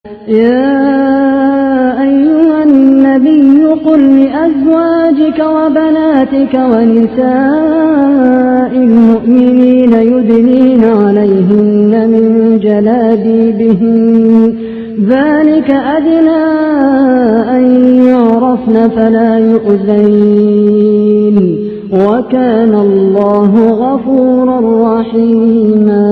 يا أيها النبي قل لأزواجك وبناتك ونساء المؤمنين يدنين عليهن من جلابيبهن ذلك أدنى أن يعرفن فلا يؤذين وكان الله غفورا رحيما.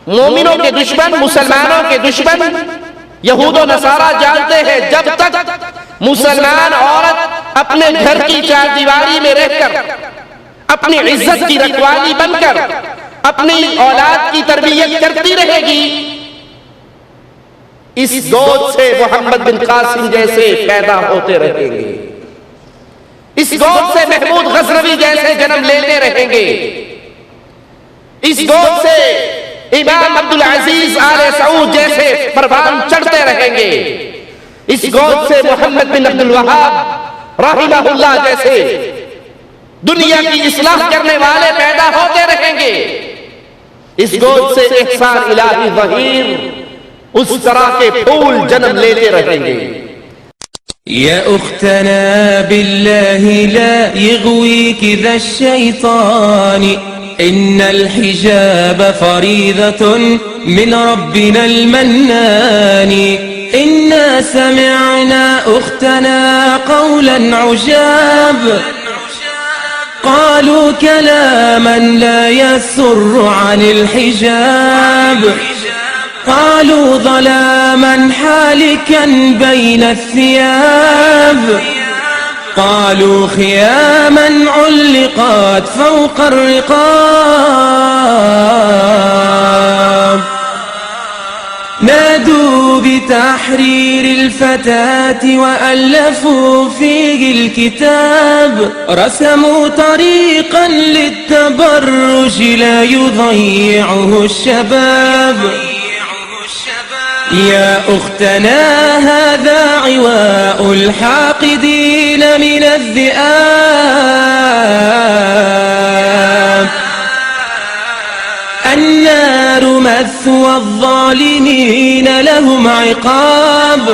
مومنوں کے دشمن، مسلمانوں کے دشمن یہود و نصارہ جانتے ہیں جب تک مسلمان عورت اپنے گھر کی چار دیواری میں رہ کر اپنی عزت کی رکھوالی بن کر اپنی اولاد کی تربیت کرتی رہے گی، اس گود سے محمد بن قاسم جیسے پیدا ہوتے رہیں گے، اس گود سے محمود غزنوی جیسے جنم لیتے رہیں گے، اس گود سے امام عبدالعزیز آل سعود جیسے پروان چڑھتے رہیں گے، اس گود سے محمد بن عبدالوہاب رحمہ اللہ جیسے دنیا کی اصلاح کرنے والے پیدا ہوتے رہیں گے، اس گود سے احسان الہی ظہیر اس طرح کے پھول جنم لیتے رہیں گے. يا أختنا بالله لا يغويك ذا الشيطان، إن الحجاب فريضة من ربنا المنان. إنا سمعنا أختنا قولا عجاب، قالوا كلاما لا يسر عن الحجاب، قالوا ظلاما حالكا بين الثياب، قالوا خياما علقت فوق الرقاب، نادوا بتحرير الفتاة وألفوا فيه الكتاب، رسموا طريقا للتبرج لا يضيعه الشباب. يا أختنا هذا عواء الحاقدين من الذئاب، النار مثوى الظالمين لهم عقاب،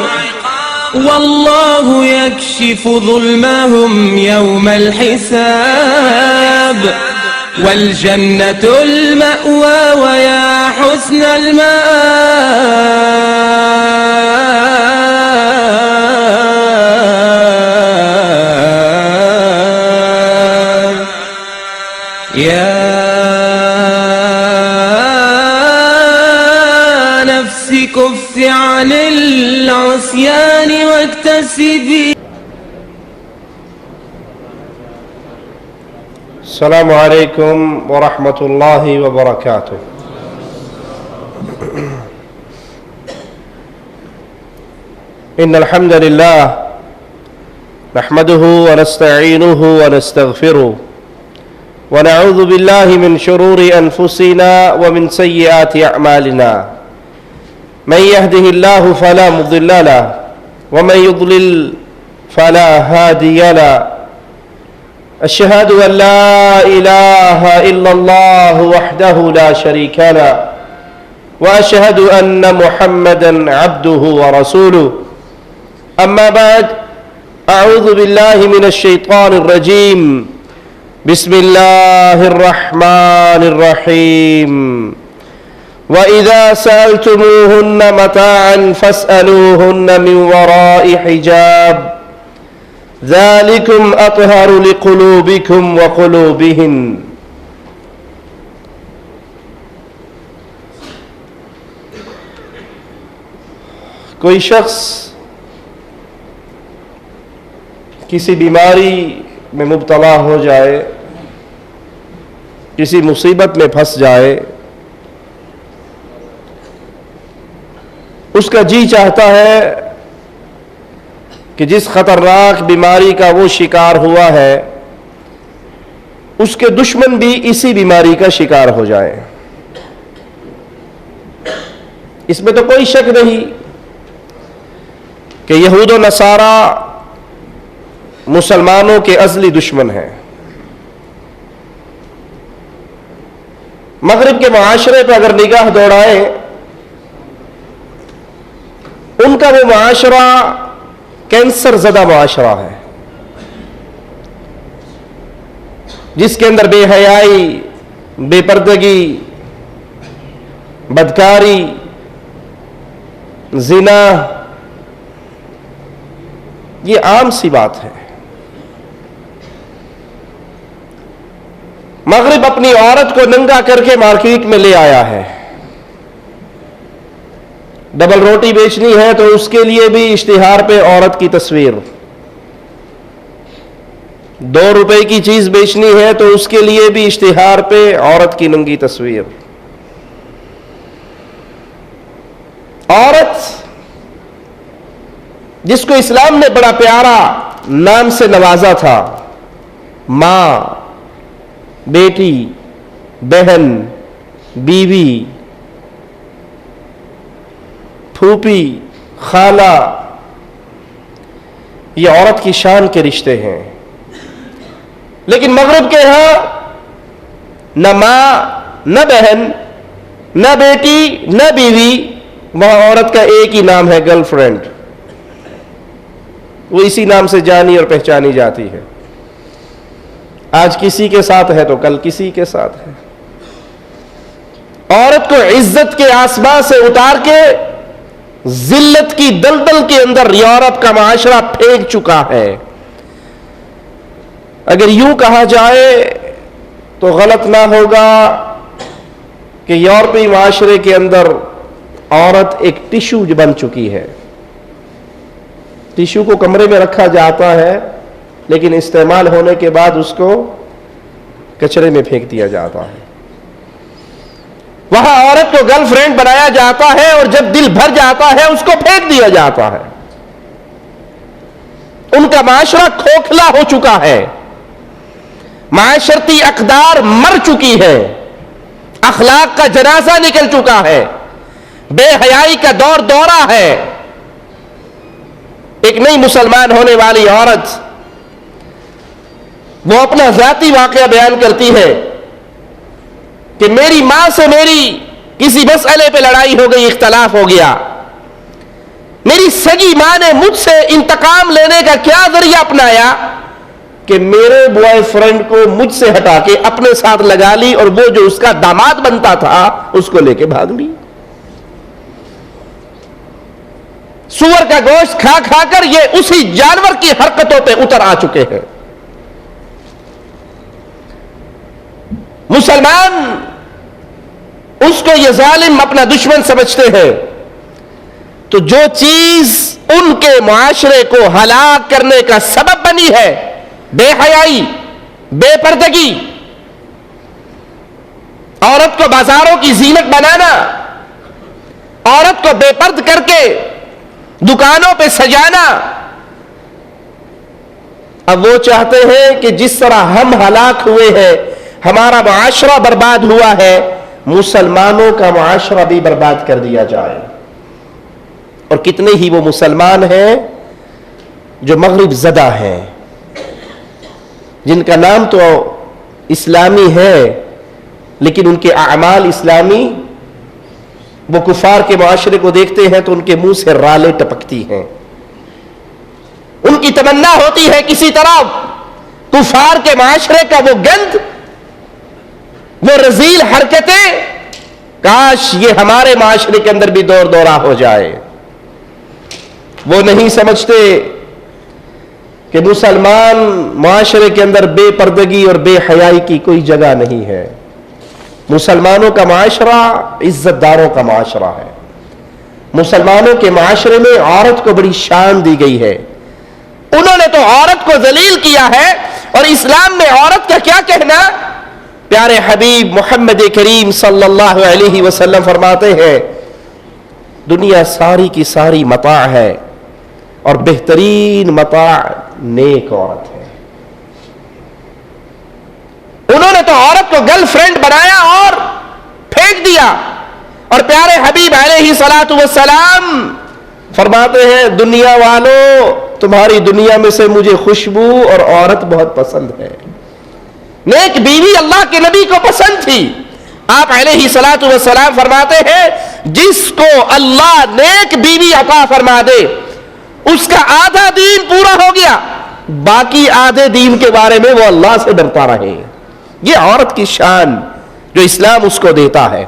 والله يكشف ظلمهم يوم الحساب، والجنة المأوى ويا حسن المآب. يا نفس كف عن العصيان واكتسبي. السلام عليكم ورحمة الله وبركاته. إن الحمد لله نحمده ونستعينه ونستغفره ونعوذ بالله من شرور أنفسنا ومن سيئات أعمالنا، من يهده الله فلا مضل له ومن يضلل فلا هادي له. أشهد أن لا إله إلا الله وحده لا شريك له، وأشهد أن محمدا عبده ورسوله. أما بعد، أعوذ بالله من الشيطان الرجيم، بسم الله الرحمن الرحيم. وإذا سألتموهن متاعا فاسألوهن من وراء حجاب، ذلكم أطهر لقلوبكم وقلوبهن. کوئی شخص کسی بیماری میں مبتلا ہو جائے، کسی مصیبت میں پھنس جائے، اس کا جی چاہتا ہے کہ جس خطرناک بیماری کا وہ شکار ہوا ہے اس کے دشمن بھی اسی بیماری کا شکار ہو جائے. اس میں تو کوئی شک نہیں کہ یہود و نصارہ مسلمانوں کے ازلی دشمن ہیں. مغرب کے معاشرے پہ اگر نگاہ دوڑائیں، ان کا وہ معاشرہ کینسر زدہ معاشرہ ہے، جس کے اندر بے حیائی، بے پردگی، بدکاری، زنا، یہ عام سی بات ہے. مغرب اپنی عورت کو ننگا کر کے مارکیٹ میں لے آیا ہے. ڈبل روٹی بیچنی ہے تو اس کے لیے بھی اشتہار پہ عورت کی تصویر، 2 روپے کی چیز بیچنی ہے تو اس کے لیے بھی اشتہار پہ عورت کی ننگی تصویر. عورت جس کو اسلام نے بڑا پیارا نام سے نوازا تھا، ماں، بیٹی، بہن، بیوی، پھوپھی، خالہ، یہ عورت کی شان کے رشتے ہیں. لیکن مغرب کے ہاں نہ ماں، نہ بہن، نہ بیٹی، نہ بیوی، وہاں عورت کا ایک ہی نام ہے، گرل فرینڈ. وہ اسی نام سے جانی اور پہچانی جاتی ہے. آج کسی کے ساتھ ہے تو کل کسی کے ساتھ ہے. عورت کو عزت کے آسمان سے اتار کے ذلت کی دلدل کے اندر یورپ کا معاشرہ پھینک چکا ہے. اگر یوں کہا جائے تو غلط نہ ہوگا کہ یورپی معاشرے کے اندر عورت ایک ٹشو بن چکی ہے. ٹشو کو کمرے میں رکھا جاتا ہے، لیکن استعمال ہونے کے بعد اس کو کچرے میں پھینک دیا جاتا ہے. وہاں عورت کو گرل فرینڈ بنایا جاتا ہے اور جب دل بھر جاتا ہے اس کو پھینک دیا جاتا ہے. ان کا معاشرہ کھوکھلا ہو چکا ہے، معاشرتی اقدار مر چکی ہے، اخلاق کا جنازہ نکل چکا ہے، بے حیائی کا دور دورہ ہے. ایک نئی مسلمان ہونے والی عورت وہ اپنا ذاتی واقعہ بیان کرتی ہے کہ میری ماں سے میری کسی مسئلے پہ لڑائی ہو گئی، اختلاف ہو گیا. میری سگی ماں نے مجھ سے انتقام لینے کا کیا ذریعہ اپنایا کہ میرے بوائے فرینڈ کو مجھ سے ہٹا کے اپنے ساتھ لگا لی اور وہ جو اس کا داماد بنتا تھا اس کو لے کے بھاگ لی. سور کا گوشت کھا کھا کر یہ اسی جانور کی حرکتوں پہ اتر آ چکے ہیں. مسلمان اس کو یہ ظالم اپنا دشمن سمجھتے ہیں، تو جو چیز ان کے معاشرے کو ہلاک کرنے کا سبب بنی ہے، بے حیائی، بے پردگی، عورت کو بازاروں کی زینت بنانا، عورت کو بے پرد کر کے دکانوں پہ سجانا، اب وہ چاہتے ہیں کہ جس طرح ہم ہلاک ہوئے ہیں، ہمارا معاشرہ برباد ہوا ہے، مسلمانوں کا معاشرہ بھی برباد کر دیا جائے. اور کتنے ہی وہ مسلمان ہیں جو مغرب زدہ ہیں، جن کا نام تو اسلامی ہے لیکن ان کے اعمال اسلامی. وہ کفار کے معاشرے کو دیکھتے ہیں تو ان کے منہ سے رالیں ٹپکتی ہیں. ان کی تمنا ہوتی ہے کسی طرح کفار کے معاشرے کا وہ گند، وہ رذیل حرکتیں، کاش یہ ہمارے معاشرے کے اندر بھی دور دورہ ہو جائے. وہ نہیں سمجھتے کہ مسلمان معاشرے کے اندر بے پردگی اور بے حیائی کی کوئی جگہ نہیں ہے. مسلمانوں کا معاشرہ عزت داروں کا معاشرہ ہے. مسلمانوں کے معاشرے میں عورت کو بڑی شان دی گئی ہے. انہوں نے تو عورت کو ذلیل کیا ہے، اور اسلام میں عورت کا کیا کہنا؟ پیارے حبیب محمد کریم صلی اللہ علیہ وسلم فرماتے ہیں دنیا ساری کی ساری متاع ہے اور بہترین متاع نیک عورت ہے. انہوں نے تو عورت کو گرل فرینڈ بنایا اور پھینک دیا، اور پیارے حبیب علیہ الصلوۃ والسلام فرماتے ہیں دنیا والوں تمہاری دنیا میں سے مجھے خوشبو اور عورت بہت پسند ہے. نیک بیوی اللہ کے نبی کو پسند تھی. آپ علیہ الصلوۃ والسلام فرماتے ہیں جس کو اللہ نیک بیوی عطا فرما دے اس کا آدھا دین پورا ہو گیا, باقی آدھے دین کے بارے میں وہ اللہ سے ڈرتا رہے. یہ عورت کی شان جو اسلام اس کو دیتا ہے.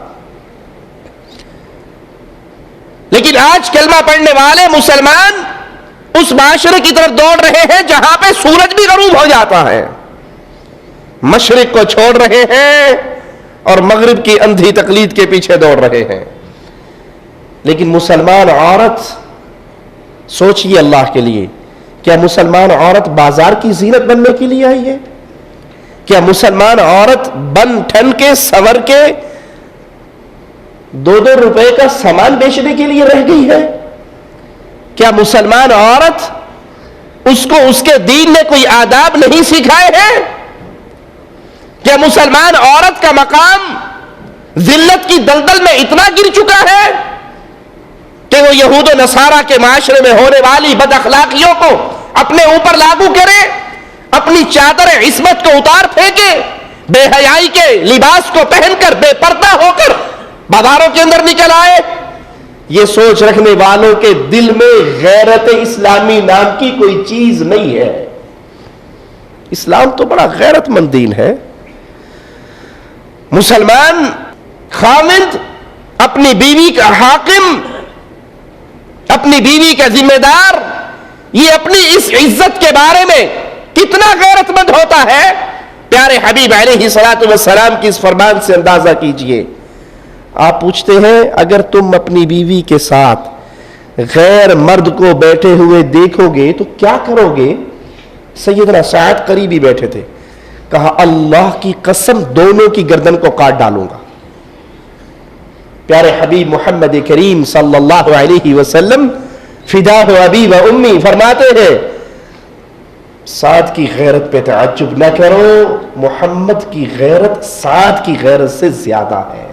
لیکن آج کلمہ پڑھنے والے مسلمان اس معاشرے کی طرف دوڑ رہے ہیں جہاں پہ سورج بھی غروب ہو جاتا ہے. مشرق کو چھوڑ رہے ہیں اور مغرب کی اندھی تقلید کے پیچھے دوڑ رہے ہیں. لیکن مسلمان عورت سوچئے اللہ کے لیے, کیا مسلمان عورت بازار کی زینت بننے کے لیے آئی ہے؟ کیا مسلمان عورت بن ٹھن کے سور کے 2-2 روپے کا سامان بیچنے کے لیے رہ گئی ہے؟ کیا مسلمان عورت اس کو اس کے دین نے کوئی آداب نہیں سکھائے ہیں؟ کیا مسلمان عورت کا مقام ذلت کی دلدل میں اتنا گر چکا ہے کہ وہ یہود و نصارہ کے معاشرے میں ہونے والی بد اخلاقیوں کو اپنے اوپر لاگو کرے, اپنی چادر عصمت کو اتار پھینکے, بے حیائی کے لباس کو پہن کر بے پردہ ہو کر بازاروں کے اندر نکل آئے؟ یہ سوچ رکھنے والوں کے دل میں غیرت اسلامی نام کی کوئی چیز نہیں ہے. اسلام تو بڑا غیرت مند دین ہے. مسلمان خاوند اپنی بیوی کا حاکم, اپنی بیوی کا ذمہ دار, یہ اپنی اس عزت کے بارے میں کتنا غیرت مند ہوتا ہے. پیارے حبیب علیہ الصلوۃ والسلام کی اس فرمان سے اندازہ کیجئے. آپ پوچھتے ہیں اگر تم اپنی بیوی کے ساتھ غیر مرد کو بیٹھے ہوئے دیکھو گے تو کیا کرو گے؟ سیدنا سعد قریبی بیٹھے تھے, کہا اللہ کی قسم دونوں کی گردن کو کاٹ ڈالوں گا. پیارے حبیب محمد کریم صلی اللہ علیہ وسلم فداہ ابی و امی فرماتے ہیں سعد کی غیرت پہ تعجب نہ کرو, محمد کی غیرت سعد کی غیرت سے زیادہ ہے.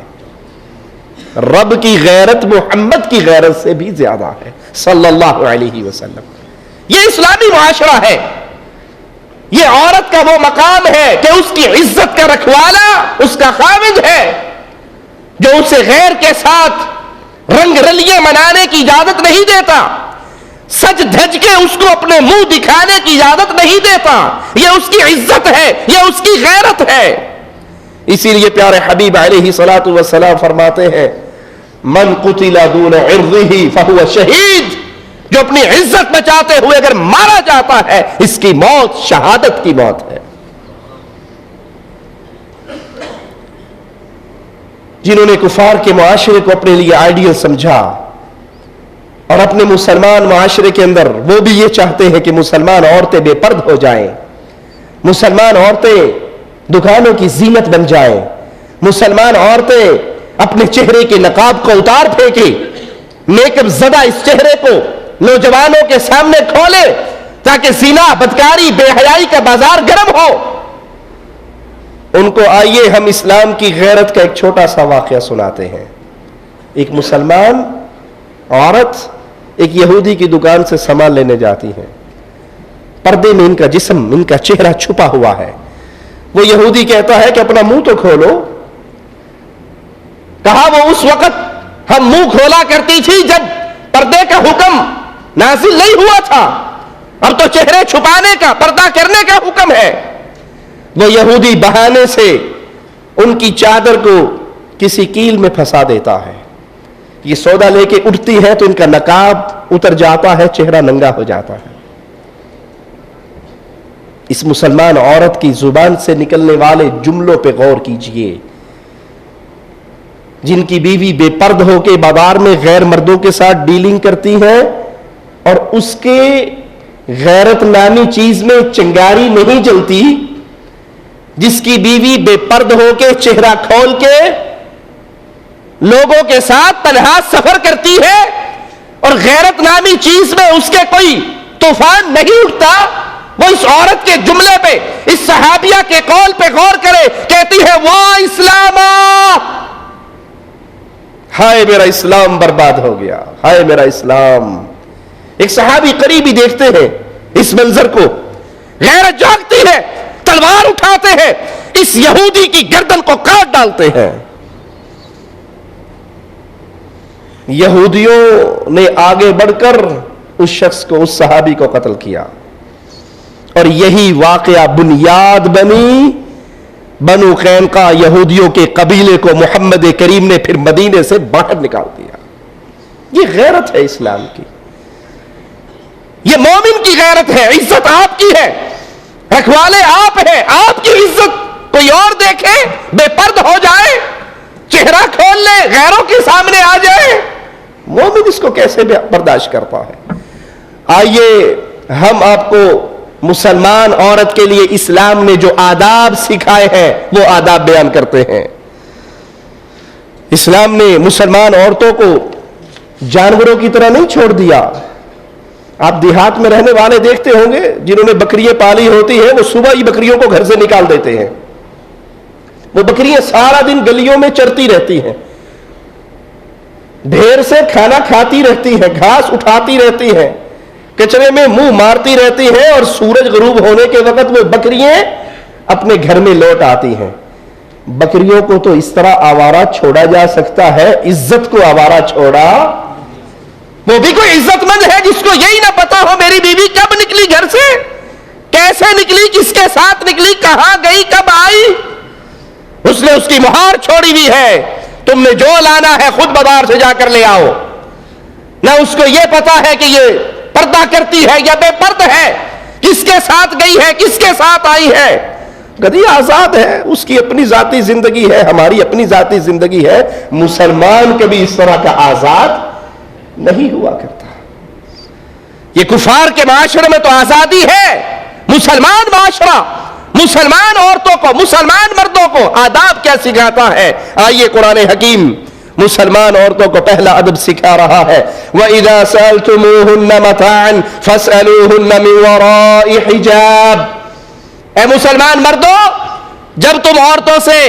رب کی غیرت محمد کی غیرت سے بھی زیادہ ہے صلی اللہ علیہ وسلم. یہ اسلامی معاشرہ ہے. یہ عورت کا وہ مقام ہے کہ اس کی عزت کا رکھوالا اس کا خاوند ہے, جو اسے غیر کے ساتھ رنگ رلیے منانے کی اجازت نہیں دیتا, سج دھج کے اس کو اپنے منہ دکھانے کی اجازت نہیں دیتا. یہ اس کی عزت ہے, یہ اس کی غیرت ہے. اسی لیے پیارے حبیب علیہ الصلوۃ والسلام فرماتے ہیں من قتل دون عرضه فهو شہید, جو اپنی عزت بچاتے ہوئے اگر مارا جاتا ہے اس کی موت شہادت کی موت ہے. جنہوں نے کفار کے معاشرے کو اپنے لیے آئیڈیل سمجھا اور اپنے مسلمان معاشرے کے اندر وہ بھی یہ چاہتے ہیں کہ مسلمان عورتیں بے پرد ہو جائیں, مسلمان عورتیں دکانوں کی زینت بن جائیں, مسلمان عورتیں اپنے چہرے کے نقاب کو اتار پھینکے, میک اپ زدہ اس چہرے کو نوجوانوں کے سامنے کھولے تاکہ زنا, بدکاری, بے حیائی کا بازار گرم ہو. ان کو آئیے ہم اسلام کی غیرت کا ایک چھوٹا سا واقعہ سناتے ہیں. ایک مسلمان عورت ایک یہودی کی دکان سے سامان لینے جاتی ہے. پردے میں ان کا جسم, ان کا چہرہ چھپا ہوا ہے. وہ یہودی کہتا ہے کہ اپنا منہ تو کھولو. کہا وہ اس وقت ہم منہ کھولا کرتی تھی جب پردے کا حکم نازل نہیں ہوا تھا, اب تو چہرے چھپانے کا, پردہ کرنے کا حکم ہے. وہ یہودی بہانے سے ان کی چادر کو کسی کیل میں پھنسا دیتا ہے. یہ سودا لے کے اٹھتی ہے تو ان کا نقاب اتر جاتا ہے, چہرہ ننگا ہو جاتا ہے. اس مسلمان عورت کی زبان سے نکلنے والے جملوں پہ غور کیجئے. جن کی بیوی بے پرد ہو کے بازار میں غیر مردوں کے ساتھ ڈیلنگ کرتی ہے اور اس کے غیرت نامی چیز میں چنگاری نہیں جلتی, جس کی بیوی بے پرد ہو کے چہرہ کھول کے لوگوں کے ساتھ تنہا سفر کرتی ہے اور غیرت نامی چیز میں اس کے کوئی طوفان نہیں اٹھتا, وہ اس عورت کے جملے پہ, اس صحابیہ کے قول پہ غور کرے. کہتی ہے واہ اسلاما, ہائے میرا اسلام برباد ہو گیا, ہائے میرا اسلام. ایک صحابی قریبی دیکھتے ہیں اس منظر کو, غیرت جاگتی ہے, تلوار اٹھاتے ہیں, اس یہودی کی گردن کو کاٹ ڈالتے ہیں. یہودیوں نے آگے بڑھ کر اس شخص کو, اس صحابی کو قتل کیا, اور یہی واقعہ بنیاد بنی بنو قینقاع یہودیوں کے قبیلے کو محمد کریم نے پھر مدینے سے باہر نکال دیا. یہ غیرت ہے اسلام کی, یہ مومن کی غیرت ہے. عزت آپ کی ہے, رکھوالے آپ ہیں. آپ کی عزت کوئی اور دیکھے, بے پرد ہو جائے, چہرہ کھول لے, غیروں کے سامنے آ جائے, مومن اس کو کیسے برداشت کرتا ہے؟ آئیے ہم آپ کو مسلمان عورت کے لیے اسلام نے جو آداب سکھائے ہیں وہ آداب بیان کرتے ہیں. اسلام نے مسلمان عورتوں کو جانوروں کی طرح نہیں چھوڑ دیا. آپ دیہات میں رہنے والے دیکھتے ہوں گے, جنہوں نے بکریاں پالی ہوتی ہیں وہ صبح ہی بکریوں کو گھر سے نکال دیتے ہیں. وہ بکریاں سارا دن گلیوں میں چرتی رہتی ہیں, ڈھیر سے کھانا کھاتی رہتی ہیں, گھاس اٹھاتی رہتی ہیں, کچرے میں منہ مارتی رہتی ہیں, اور سورج غروب ہونے کے وقت وہ بکریاں اپنے گھر میں لوٹ آتی ہیں. بکریوں کو تو اس طرح آوارہ چھوڑا جا سکتا ہے, عزت کو آوارہ چھوڑا. وہ بھی کوئی عزت مند ہے جس کو یہی نہ پتا ہو میری بیوی کب نکلی گھر سے, کیسے نکلی, کس کے ساتھ نکلی, کہاں گئی, کب آئی. اس نے اس کی مہار چھوڑی ہوئی ہے. تم نے جو لانا ہے خود بازار سے جا کر لے آؤ. نہ اس کو یہ پتا ہے کہ یہ پردہ کرتی ہے یا بے پرد ہے, کس کے ساتھ گئی ہے, کس کے ساتھ آئی ہے. گدی آزاد ہے, اس کی اپنی ذاتی زندگی ہے, ہماری اپنی ذاتی زندگی ہے. مسلمان کبھی اس طرح کا آزاد نہیں ہوا کرتا. یہ کفار کے معاشرے میں تو آزادی ہے. مسلمان معاشرہ مسلمان عورتوں کو, مسلمان مردوں کو آداب کیا سکھاتا ہے؟ آئیے قرآن حکیم مسلمان عورتوں کو پہلا ادب سکھا رہا ہے. وَإِذَا سَأَلْتُمُوهُنَّ مَتَاعًا فَاسْأَلُوهُنَّ مِنْ وَرَاءِ حِجَابٍ. اے مسلمان مردوں, جب تم عورتوں سے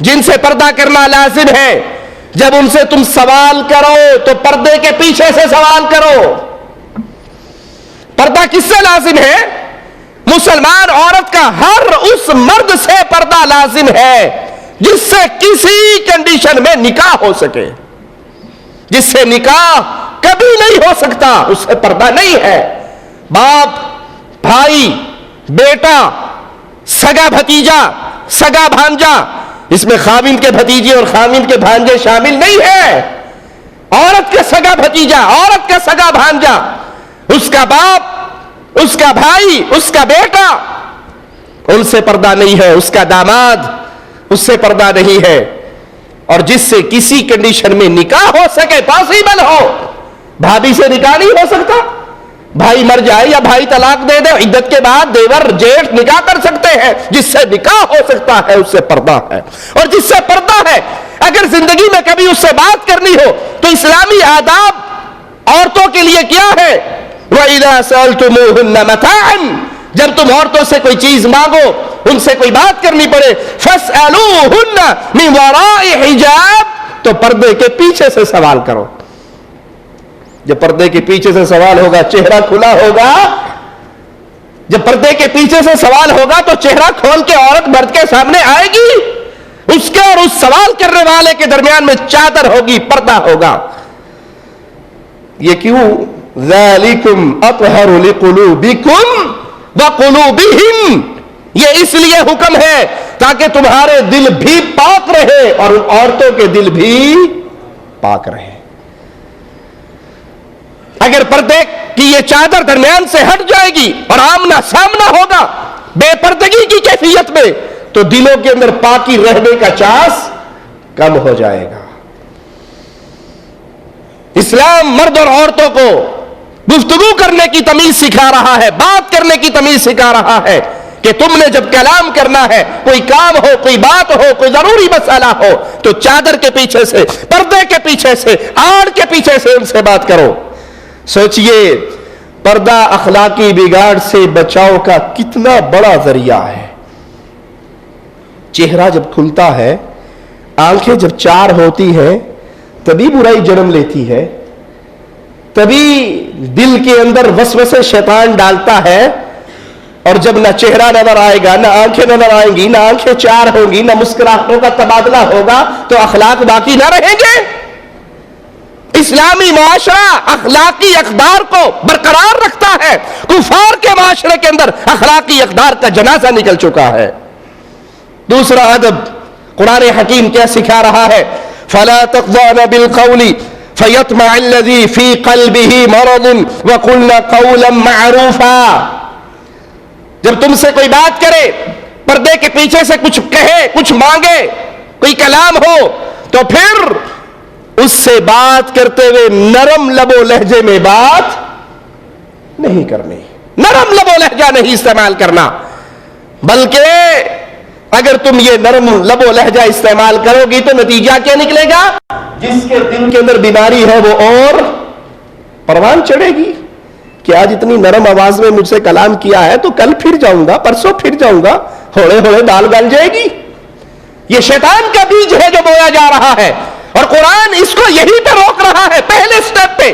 جن سے پردہ کرنا لازم ہے, جب ان سے تم سوال کرو تو پردے کے پیچھے سے سوال کرو. پردہ کس سے لازم ہے؟ مسلمان عورت کا ہر اس مرد سے پردہ لازم ہے جس سے کسی کنڈیشن میں نکاح ہو سکے. جس سے نکاح کبھی نہیں ہو سکتا اس سے پردہ نہیں ہے. باپ, بھائی, بیٹا, سگا بھتیجا, سگا بھانجا, اس میں خاوند کے بھتیجے اور خاوند کے بھانجے شامل نہیں ہے. عورت کا سگا بھتیجا, عورت کا سگا بھانجا, اس کا باپ, اس کا بھائی, اس کا بیٹا, ان سے پردہ نہیں ہے. اس کا داماد, اس سے پردہ نہیں ہے. اور جس سے کسی کنڈیشن میں نکاح ہو سکے, پاسبل ہو. بھابھی سے نکاح نہیں ہو سکتا, بھائی مر جائے یا بھائی طلاق دے دے, عدت کے بعد دیور جیٹھ نکاح کر سکتے ہیں. جس سے نکاح ہو سکتا ہے اس سے پردہ ہے. اور جس سے پردہ ہے, اگر زندگی میں کبھی اس سے بات کرنی ہو تو اسلامی آداب عورتوں کے لیے کیا ہے؟ وَإِذَا سَأَلْتُمُوهُنَّ مَتَاعًا, جب تم عورتوں سے کوئی چیز مانگو, ان سے کوئی بات کرنی پڑے, فَاسْأَلُوهُنَّ مِنْ وَرَاءِ حِجَابٍ, تو پردے کے پیچھے سے سوال کرو. جب پردے کے پیچھے سے سوال ہوگا چہرہ کھلا ہوگا. جب پردے کے پیچھے سے سوال ہوگا تو چہرہ کھول کے عورت مرد کے سامنے آئے گی. اس کے اور اس سوال کرنے والے کے درمیان میں چادر ہوگی, پردہ ہوگا. یہ کیوں؟ ذَلِكُمْ أَطْهَرُ لِقُلُوبِكُمْ وَقُلُوبِهِمْ, یہ اس لیے حکم ہے تاکہ تمہارے دل بھی پاک رہے اور ان عورتوں کے دل بھی پاک رہے. اگر پردے کی یہ چادر درمیان سے ہٹ جائے گی اور آمنا سامنا ہوگا بے پردگی کی کیفیت میں, تو دلوں کے اندر پاکی رہنے کا چانس کم ہو جائے گا. اسلام مرد اور عورتوں کو گفتگو کرنے کی تمیز سکھا رہا ہے, بات کرنے کی تمیز سکھا رہا ہے کہ تم نے جب کلام کرنا ہے, کوئی کام ہو, کوئی بات ہو, کوئی ضروری مسئلہ ہو, تو چادر کے پیچھے سے, پردے کے پیچھے سے, آڑ کے پیچھے سے ان سے بات کرو. سوچئے پردہ اخلاقی بگاڑ سے بچاؤ کا کتنا بڑا ذریعہ ہے. چہرہ جب کھلتا ہے, آنکھیں جب چار ہوتی ہیں, تبھی برائی جنم لیتی ہے, تبھی دل کے اندر وسوسے شیطان ڈالتا ہے، اور جب نہ چہرہ نظر آئے گا، نہ آنکھیں نظر آئیں گی، نہ آنکھیں چار ہوں گی، نہ مسکراہٹوں کا تبادلہ ہوگا، تو اخلاق باقی نہ رہیں گے۔ اسلامی معاشرہ اخلاقی اقدار کو برقرار رکھتا ہے، کفار کے معاشرے کے اندر اخلاقی اقدار کا جنازہ نکل چکا ہے۔ دوسرا ادب قرآن حکیم کیا سکھا رہا ہے؟ فَلَا تَخْضَعْنَ بِالْقَوْلِ فَيَطْمَعَ الَّذِي فِي قَلْبِهِ مَرَضٌ وَقُلْنَ قَوْلًا مَعْرُوفًا۔ جب تم سے کوئی بات کرے، پردے کے پیچھے سے کچھ کہے، کچھ مانگے، کوئی کلام ہو، تو پھر اس سے بات کرتے ہوئے نرم لب و لہجے میں بات نہیں کرنی، نرم لب و لہجہ نہیں استعمال کرنا، بلکہ اگر تم یہ نرم لب و لہجہ استعمال کرو گی تو نتیجہ کیا نکلے گا؟ جس کے دل کے اندر بیماری ہے وہ اور پروان چڑھے گی کہ آج اتنی نرم آواز میں مجھ سے کلام کیا ہے تو کل پھر جاؤں گا، پرسوں پھر جاؤں گا، ہوڑے ہوڑے دال گل جائے گی۔ یہ شیطان کا بیج ہے جو بویا جا رہا ہے، اور قرآن اس کو یہی پہ روک رہا ہے پہلے سٹیپ پہ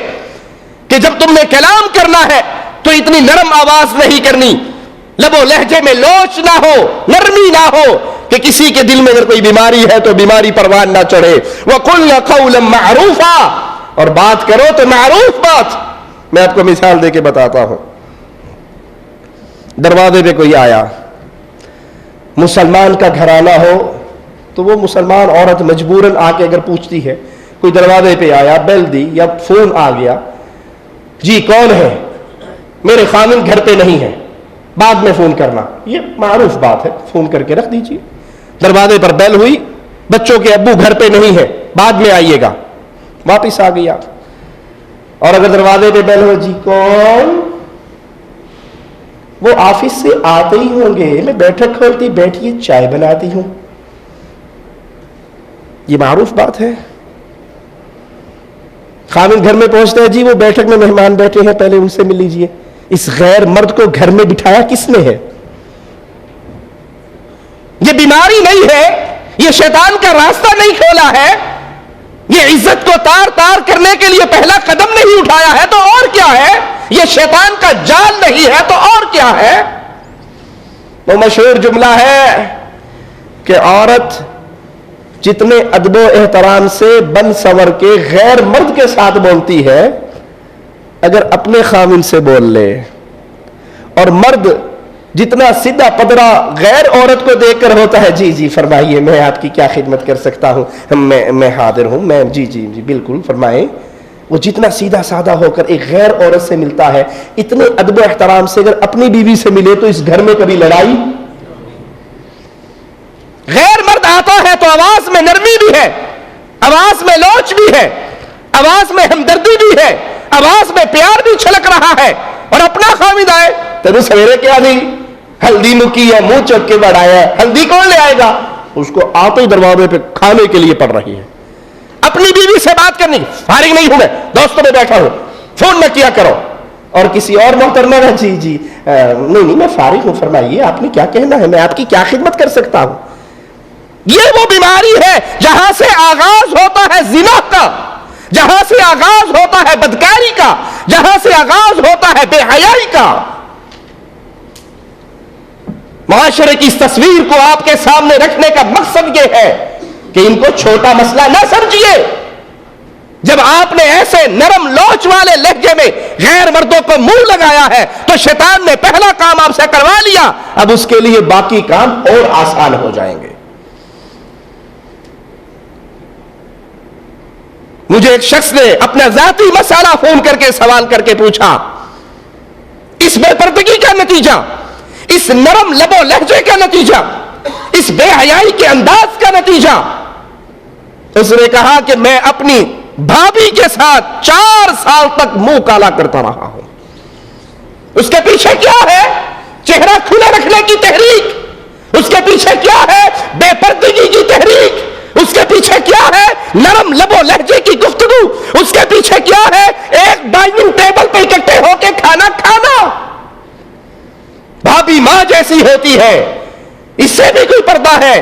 کہ جب تم نے کلام کرنا ہے تو اتنی نرم آواز نہیں کرنی، لب و لہجے میں لوچ نہ ہو، نرمی نہ ہو کہ کسی کے دل میں اگر کوئی بیماری ہے تو بیماری پروان نہ چڑھے۔ وَقُلْنَ قَوْلًا مَعْرُوفًا، اور بات کرو تو معروف بات۔ میں آپ کو مثال دے کے بتاتا ہوں۔ دروازے پہ کوئی آیا، مسلمان کا گھرانہ ہو تو وہ مسلمان عورت مجبوراً آ کے اگر پوچھتی ہے، کوئی دروازے پہ آیا، بیل دی یا فون آ گیا، جی کون ہے؟ میرے خامن گھر پہ نہیں ہے، بعد میں فون کرنا، یہ معروف بات ہے، فون کر کے رکھ دیجیے۔ دروازے پر بیل ہوئی، بچوں کے ابو گھر پہ نہیں ہے، بعد میں آئیے گا، واپس آ گئی آپ۔ اور اگر دروازے پہ بیل ہو، جی کون؟ وہ آفس سے آتے ہی ہوں گے، میں بیٹھک کھولتی، بیٹھیے چائے بناتی ہوں، یہ معروف بات ہے۔ خامن گھر میں پہنچتا ہے، جی وہ بیٹھک میں مہمان بیٹھے ہیں، پہلے ان سے مل لیجیے۔ اس غیر مرد کو گھر میں بٹھایا کس نے ہے؟ یہ بیماری نہیں ہے، یہ شیطان کا راستہ نہیں کھولا ہے، یہ عزت کو تار تار کرنے کے لیے پہلا قدم نہیں اٹھایا ہے، تو اور کیا ہے؟ یہ شیطان کا جال نہیں ہے تو اور کیا ہے؟ وہ مشہور جملہ ہے کہ عورت جتنے ادب و احترام سے بن سنور کے غیر مرد کے ساتھ بولتی ہے، اگر اپنے خامن سے بول لے، اور مرد جتنا سیدھا پدرا غیر عورت کو دیکھ کر ہوتا ہے، جی جی فرمائیے، میں آپ کی کیا خدمت کر سکتا ہوں، میں حاضر ہوں، میں جی جی جی بالکل فرمائیں، وہ جتنا سیدھا سادہ ہو کر ایک غیر عورت سے ملتا ہے، اتنے ادب و احترام سے اگر اپنی بیوی سے ملے تو اس گھر میں کبھی لڑائی۔ غیر مرد آتا ہے تو آواز میں نرمی بھی ہے، آواز میں لوچ بھی ہے، آواز میں ہمدردی بھی ہے، آواز میں پیار بھی چھلک رہا ہے، اور اپنا خامد آئے، تینوں سویرے کیا دی؟ ہلدی مکی ہے، منہ چک کے بڑھایا، ہلدی کون لے آئے گا؟ اس کو آتے ہی دروازے پہ کھانے کے لیے پڑ رہی ہے۔ اپنی بیوی سے بات کرنی، فارغ نہیں ہوں میں، دوستوں میں بیٹھا ہوں، فون نہ کیا کرو، اور کسی اور محترمہ ہے، جی جی نہیں میں فارغ ہوں، فرمائیے آپ نے کیا کہنا ہے، میں آپ کی کیا خدمت کر سکتا ہوں۔ یہ وہ بیماری ہے جہاں سے آغاز ہوتا ہے زنا کا، جہاں سے آغاز ہوتا ہے بدکاری کا، جہاں سے آغاز ہوتا ہے بے حیائی کا۔ معاشرے کی اس تصویر کو آپ کے سامنے رکھنے کا مقصد یہ ہے کہ ان کو چھوٹا مسئلہ نہ سمجھیے۔ جب آپ نے ایسے نرم لوچ والے لہجے میں غیر مردوں کو منہ لگایا ہے تو شیطان نے پہلا کام آپ سے کروا لیا، اب اس کے لیے باقی کام اور آسان ہو جائیں گے۔ مجھے ایک شخص نے اپنا ذاتی مسئلہ فون کر کے سوال کر کے پوچھا، اس بے پردگی کا نتیجہ، اس نرم لب و لہجے کا نتیجہ، اس بے حیائی کے انداز کا نتیجہ۔ اس نے کہا کہ میں اپنی بھابھی کے ساتھ 4 سال تک منہ کالا کرتا رہا ہوں۔ اس کے پیچھے کیا ہے؟ چہرہ کھلا رکھنے کی تحریک۔ اس کے پیچھے کیا ہے؟ بے پردگی کی تحریک۔ اس کے پیچھے کیا ہے؟ نرم لب و لہجے کی گفتگو۔ اس کے پیچھے کیا ہے؟ ایک ڈائننگ ٹیبل پہ اکٹھے ہو کے کھانا کھانا۔ بھابھی ماں جیسی ہوتی ہے، اس سے بھی کوئی پردہ ہے۔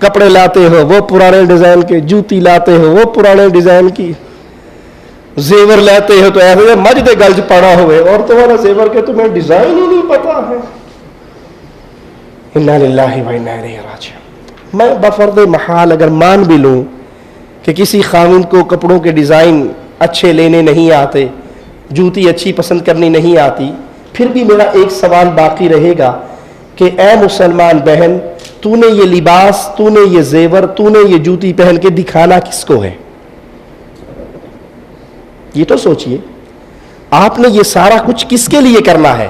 کپڑے لاتے ہو وہ پرانے ڈیزائن کے، جوتی لاتے ہو وہ پرانے ڈیزائن کی، زیور لیتے ہو تو ایسے مجد گلج پڑا ہوئے، اور تمہارا زیور کے تمہیں ڈیزائن ہی نہیں پتا ہے۔ انا للہ و انا الیہ راجعون۔ میں بفرض محال اگر مان بھی لوں کہ کسی خاوند کو کپڑوں کے ڈیزائن اچھے لینے نہیں آتے، جوتی اچھی پسند کرنی نہیں آتی، پھر بھی میرا ایک سوال باقی رہے گا کہ اے مسلمان بہن، تو نے یہ لباس، تو نے یہ زیور، تو نے یہ جوتی پہن کے دکھانا کس کو ہے؟ یہ تو سوچئے، آپ نے یہ سارا کچھ کس کے لیے کرنا ہے؟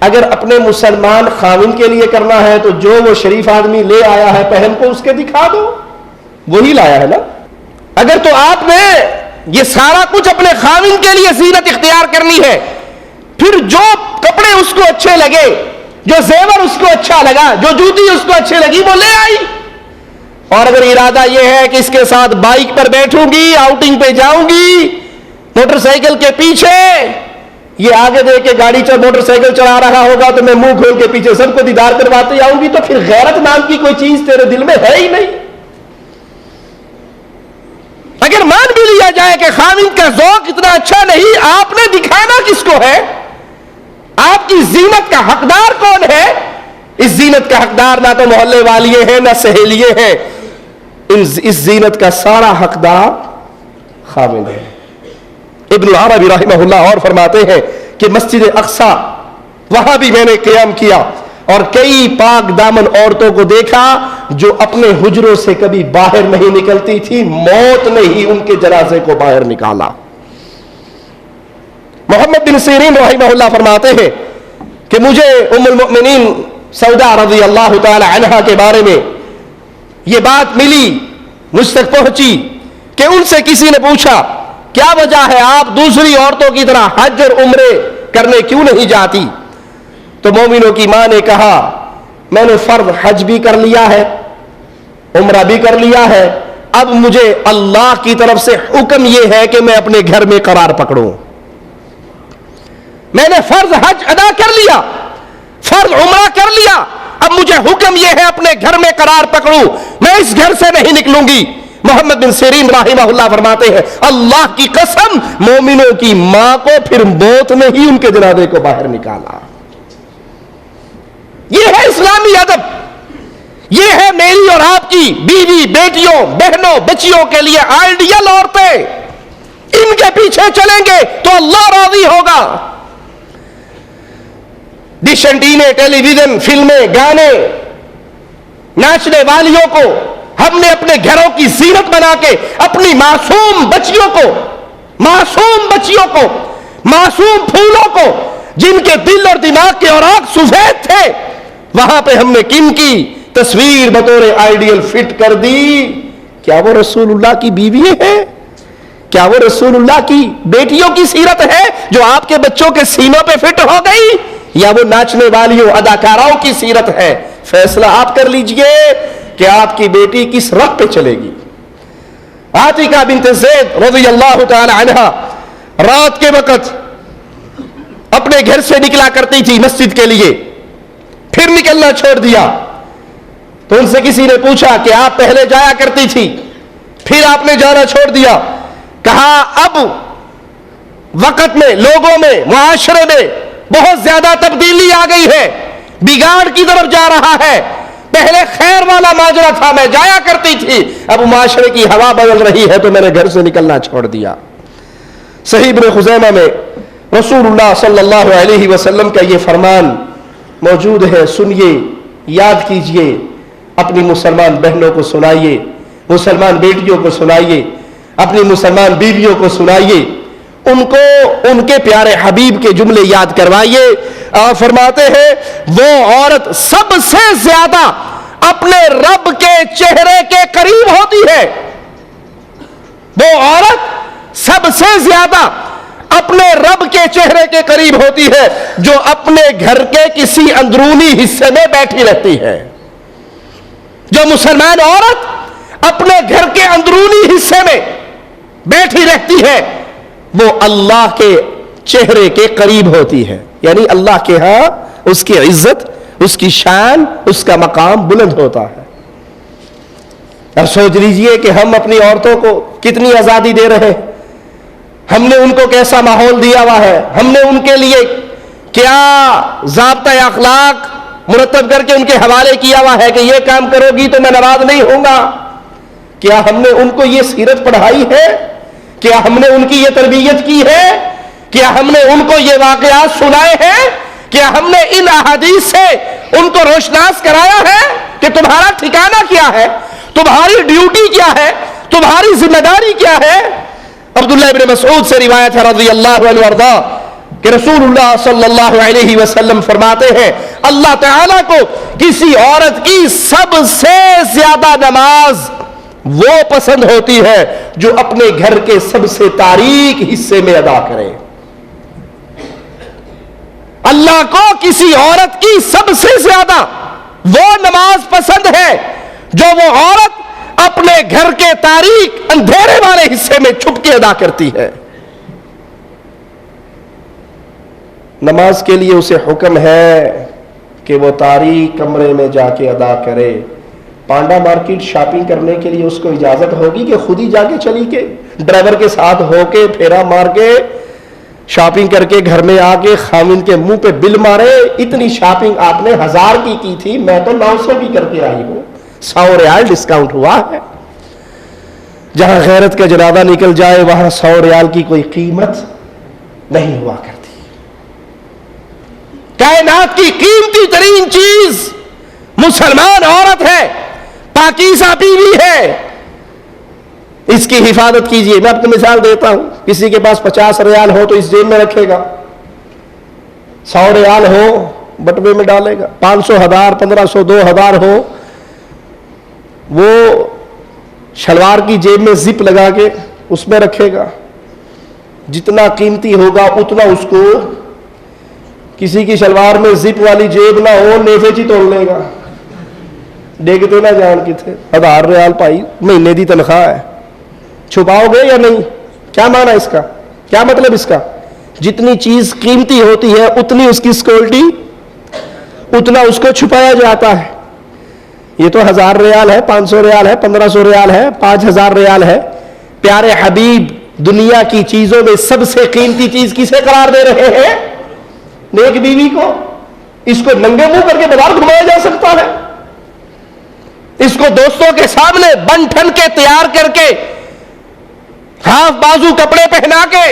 اگر اپنے مسلمان خاوند کے لیے کرنا ہے تو جو وہ شریف آدمی لے آیا ہے پہن کو اس کے دکھا دو، وہی لایا ہے نا۔ اگر تو آپ نے یہ سارا کچھ اپنے خاوند کے لیے زینت اختیار کرنی ہے، پھر جو کپڑے اس کو اچھے لگے، جو زیور اس کو اچھا لگا، جو جوتی اس کو اچھے لگی وہ لے آئی۔ اور اگر ارادہ یہ ہے کہ اس کے ساتھ بائک پر بیٹھوں گی، آؤٹنگ پہ جاؤں گی، موٹر سائیکل کے پیچھے، یہ آگے دیکھ کے گاڑی موٹر سائیکل چلا رہا ہوگا تو میں منہ کھول کے پیچھے سب کو دیدار کرواتے آؤں گی، تو پھر غیرت نام کی کوئی چیز تیرے دل میں ہے ہی نہیں۔ اگر مان بھی لیا جائے کہ خاوند کا ذوق اتنا اچھا نہیں، آپ نے دکھانا کس کو ہے؟ آپ کی زینت کا حقدار کون ہے؟ اس زینت کا حقدار نہ تو محلے والیے ہیں نہ سہیلیے ہیں، اس زینت کا سارا حقدار خاوند ہے۔ ابن العربی رحمہ اللہ اور فرماتے ہیں کہ مسجد اقصی وہاں بھی میں نے قیام کیا اور کئی پاک دامن عورتوں کو دیکھا جو اپنے حجروں سے کبھی باہر نہیں نکلتی تھی، موت نے ہی ان کے جنازے کو باہر نکالا۔ محمد بن سیرین رحمہ اللہ فرماتے ہیں کہ مجھے ام المؤمنین سودا رضی اللہ تعالی عنہا کے بارے میں یہ بات ملی، مجھ تک پہنچی کہ ان سے کسی نے پوچھا کیا وجہ ہے آپ دوسری عورتوں کی طرح حج اور عمرے کرنے کیوں نہیں جاتی؟ تو مومنوں کی ماں نے کہا میں نے فرض حج بھی کر لیا ہے، عمرہ بھی کر لیا ہے، اب مجھے اللہ کی طرف سے حکم یہ ہے کہ میں اپنے گھر میں قرار پکڑوں۔ میں نے فرض حج ادا کر لیا، فرض عمرہ کر لیا، اب مجھے حکم یہ ہے اپنے گھر میں قرار پکڑوں، میں اس گھر سے نہیں نکلوں گی۔ محمد بن سیرین رحمہ اللہ فرماتے ہیں اللہ کی قسم مومنوں کی ماں کو پھر موت نے ہی ان کے جنازے کو باہر نکالا۔ یہ ہے اسلامی ادب، یہ ہے میری اور آپ کی بیوی، بیٹیوں، بہنوں، بچیوں کے لیے آئیڈیل عورتیں۔ ان کے پیچھے چلیں گے تو اللہ راضی ہوگا۔ ڈش اینٹینے، ٹیلی ویژن، فلمیں، گانے، ناچنے والیوں کو ہم نے اپنے گھروں کی زینت بنا کے اپنی معصوم بچیوں کو، معصوم پھولوں کو جن کے دل اور دماغ کے اوراق سفید تھے، وہاں پہ ہم نے کن کی تصویر بطور آئیڈیل فٹ کر دی؟ کیا وہ رسول اللہ کی بیوی ہے؟ کیا وہ رسول اللہ کی بیٹیوں کی سیرت ہے جو آپ کے بچوں کے سینوں پہ فٹ ہو گئی، یا وہ ناچنے والیوں، اداکاراؤں کی سیرت ہے؟ فیصلہ آپ کر لیجئے کہ آپ کی بیٹی کس راہ پہ چلے گی۔ عاتقہ بنت زید رضی اللہ تعالی عنہا رات کے وقت اپنے گھر سے نکلا کرتی تھی مسجد کے لیے، پھر نکلنا چھوڑ دیا تو ان سے کسی نے پوچھا کہ آپ پہلے جایا کرتی تھی پھر آپ نے جانا چھوڑ دیا؟ کہا اب وقت میں، لوگوں میں، معاشرے میں بہت زیادہ تبدیلی آ گئی ہے، بگاڑ کی طرف جا رہا ہے۔ پہلے خیر والا ماجرا تھا، میں جایا کرتی تھی، اب معاشرے کی ہوا بدل رہی ہے تو میں نے گھر سے نکلنا چھوڑ دیا۔ صحیح ابن خزیمہ میں رسول اللہ صلی اللہ علیہ وسلم کا یہ فرمان موجود ہے، سنیے، یاد کیجئے، اپنی مسلمان بہنوں کو سنائیے، مسلمان بیٹیوں کو سنائیے، اپنی مسلمان بیویوں کو سنائیے، ان کو ان کے پیارے حبیب کے جملے یاد کروائیے۔ آپ فرماتے ہیں وہ عورت سب سے زیادہ اپنے رب کے چہرے کے قریب ہوتی ہے، وہ عورت سب سے زیادہ اپنے رب کے چہرے کے قریب ہوتی ہے جو اپنے گھر کے کسی اندرونی حصے میں بیٹھی رہتی ہے۔ جو مسلمان عورت اپنے گھر کے اندرونی حصے میں بیٹھی رہتی ہے وہ اللہ کے چہرے کے قریب ہوتی ہے، یعنی اللہ کے ہاں اس کی عزت، اس کی شان، اس کا مقام بلند ہوتا ہے۔ اب سوچ لیجئے کہ ہم اپنی عورتوں کو کتنی آزادی دے رہے ہیں، ہم نے ان کو کیسا ماحول دیا ہوا ہے، ہم نے ان کے لیے کیا ضابطۂ اخلاق مرتب کر کے ان کے حوالے کیا ہوا ہے کہ یہ کام کرو گی تو میں ناراض نہیں ہوں گا۔ کیا ہم نے ان کو یہ سیرت پڑھائی ہے؟ کیا ہم نے ان کی یہ تربیت کی ہے؟ کیا ہم نے ان کو یہ واقعات سنائے ہیں؟ کیا ہم نے ان احادیث سے ان کو روشناس کرایا ہے کہ تمہارا ٹھکانہ کیا ہے، تمہاری ڈیوٹی کیا ہے، تمہاری ذمہ داری کیا ہے؟ عبداللہ ابن مسعود سے روایت ہے رضی اللہ عنہ وارضا کہ رسول اللہ صلی اللہ علیہ وسلم فرماتے ہیں اللہ تعالیٰ کو کسی عورت کی سب سے زیادہ نماز وہ پسند ہوتی ہے جو اپنے گھر کے سب سے تاریک حصے میں ادا کرے۔ اللہ کو کسی عورت کی سب سے زیادہ وہ نماز پسند ہے جو وہ عورت اپنے گھر کے تاریک اندھیرے والے حصے میں چھپ کے ادا کرتی ہے۔ نماز کے لیے اسے حکم ہے کہ وہ تاریک کمرے میں جا کے ادا کرے۔ پانڈا مارکیٹ شاپنگ کرنے کے لیے اس کو اجازت ہوگی کہ خود ہی جا کے چلی کے ڈرائیور کے ساتھ ہو کے پھیرا مار کے شاپنگ کر کے گھر میں آ کے خامن کے منہ پہ بل مارے؟ اتنی شاپنگ آپ نے 1000 کی تھی، میں تو 900 کی کر کے آئی ہوں، 100 ریال ڈسکاؤنٹ ہوا ہے۔ جہاں غیرت کا جنازہ نکل جائے وہاں 100 ریال کی کوئی قیمت نہیں ہوا کرتی۔ کائنات کی قیمتی ترین چیز مسلمان عورت ہے، پاکیزہ بیوی ہے، اس کی حفاظت کیجئے۔ میں آپ کو مثال دیتا ہوں، کسی کے پاس 50 ریال ہو تو اس جیب میں رکھے گا، 100 ریال ہو بٹوے میں ڈالے گا، 500 1000 1500 2000 ہو وہ شلوار کی جیب میں زپ لگا کے اس میں رکھے گا۔ جتنا قیمتی ہوگا اتنا اس کو، کسی کی شلوار میں زپ والی جیب نہ ہو نیفے چی توڑ لے گا، ڈیگتے نہ جان کتنے 1000 ریال پائی مہینے دی تنخواہ ہے، چھپاؤ گے یا نہیں؟ کیا معنی اس کا، کیا مطلب اس کا؟ جتنی چیز قیمتی ہوتی ہے اتنی اس کی سیکورٹی، اتنا اس کو چھپایا جاتا ہے۔ یہ تو 1000 ریال ہے، 500 ریال ہے، 1500 ریال ہے، 5000 ریال ہے۔ پیارے حبیب دنیا کی چیزوں میں سب سے قیمتی چیز کسے قرار دے رہے ہیں؟ نیک بیوی کو۔ اس کو ننگے منہ کر کے بازار گھمایا جا سکتا ہے، اس کو دوستوں کے سامنے بن ٹھن کے تیار کر کے ہاف بازو کپڑے پہنا کے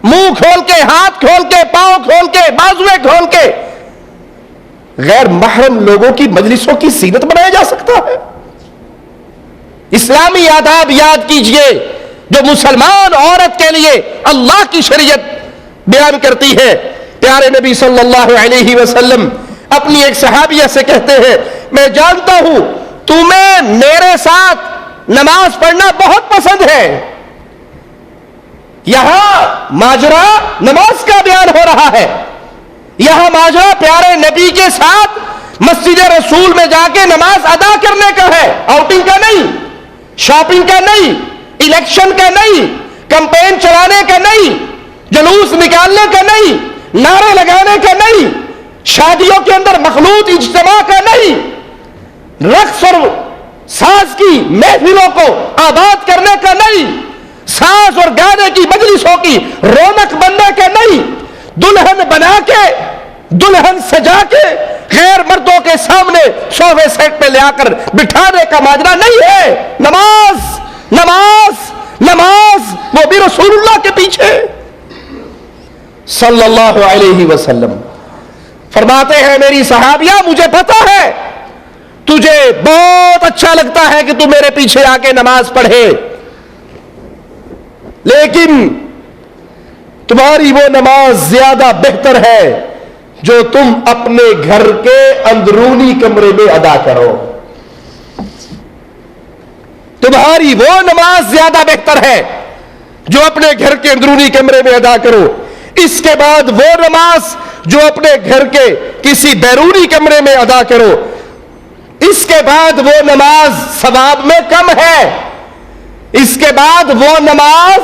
منہ کھول کے ہاتھ کھول کے پاؤں کھول کے بازویں کھول کے غیر محرم لوگوں کی مجلسوں کی زینت بنایا جا سکتا ہے۔ اسلامی آداب یاد کیجئے جو مسلمان عورت کے لیے اللہ کی شریعت بیان کرتی ہے۔ پیارے نبی صلی اللہ علیہ وسلم اپنی ایک صحابیہ سے کہتے ہیں میں جانتا ہوں تمہیں میرے ساتھ نماز پڑھنا بہت پسند ہے۔ یہاں ماجرا نماز کا بیان ہو رہا ہے، یہاں ماجرا پیارے نبی کے ساتھ مسجد رسول میں جا کے نماز ادا کرنے کا ہے، آؤٹنگ کا نہیں، شاپنگ کا نہیں، الیکشن کا نہیں، کمپین چلانے کا نہیں، جلوس نکالنے کا نہیں، نعرے لگانے کا نہیں، شادیوں کے اندر مخلوط اجتماع کا نہیں، رقص اور ساز کی محفلوں کو آباد کرنے کا نہیں، ساز اور گانے کی مجلسوں کی رونق بننے کا نہیں، دلہن بنا کے دلہن سجا کے غیر مردوں کے سامنے صوفے سیٹ پہ لے آ کر بٹھانے کا ماجرا نہیں ہے۔ نماز نماز نماز، وہ بھی رسول اللہ کے پیچھے صلی اللہ علیہ وسلم۔ فرماتے ہیں میری صحابیہ مجھے پتا ہے تجھے بہت اچھا لگتا ہے کہ تو میرے پیچھے آ کے نماز پڑھے، لیکن تمہاری وہ نماز زیادہ بہتر ہے جو تم اپنے گھر کے اندرونی کمرے میں ادا کرو۔ تمہاری وہ نماز زیادہ بہتر ہے جو اپنے گھر کے اندرونی کمرے میں ادا کرو۔ اس کے بعد وہ نماز جو اپنے گھر کے کسی بیرونی کمرے میں ادا کرو۔ اس کے بعد وہ نماز ثواب میں کم ہے، اس کے بعد وہ نماز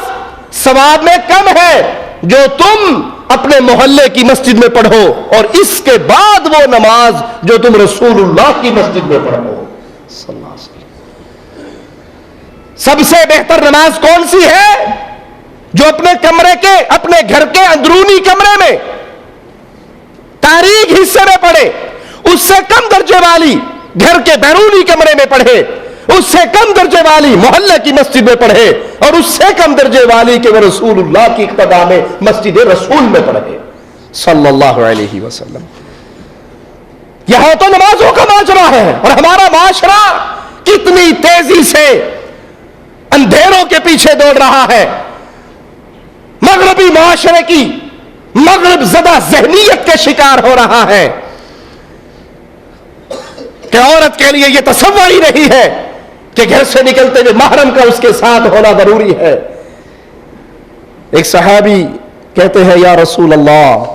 ثواب میں کم ہے جو تم اپنے محلے کی مسجد میں پڑھو، اور اس کے بعد وہ نماز جو تم رسول اللہ کی مسجد میں پڑھو صلی اللہ علیہ وسلم۔ سب سے بہتر نماز کون سی ہے؟ جو اپنے کمرے کے، اپنے گھر کے اندرونی کمرے میں تاریک حصے میں پڑھے. اس سے کم درجے والی گھر کے بیرونی کمرے میں پڑھے. اس سے کم درجے والی محلے کی مسجد میں پڑھے. اور اس سے کم درجے والی کہ وہ رسول اللہ کی اقتداء میں مسجد رسول میں پڑھے صلی اللہ علیہ وسلم. یہاں تو نمازوں کا معاشرہ ہے، اور ہمارا معاشرہ کتنی تیزی سے اندھیروں کے پیچھے دوڑ رہا ہے. مغربی معاشرے کی مغرب زدہ ذہنیت کے شکار ہو رہا ہے کہ عورت کے لیے یہ تصور ہی نہیں ہے کہ گھر سے نکلتے ہوئے محرم کا اس کے ساتھ ہونا ضروری ہے. ایک صحابی کہتے ہیں یا رسول اللہ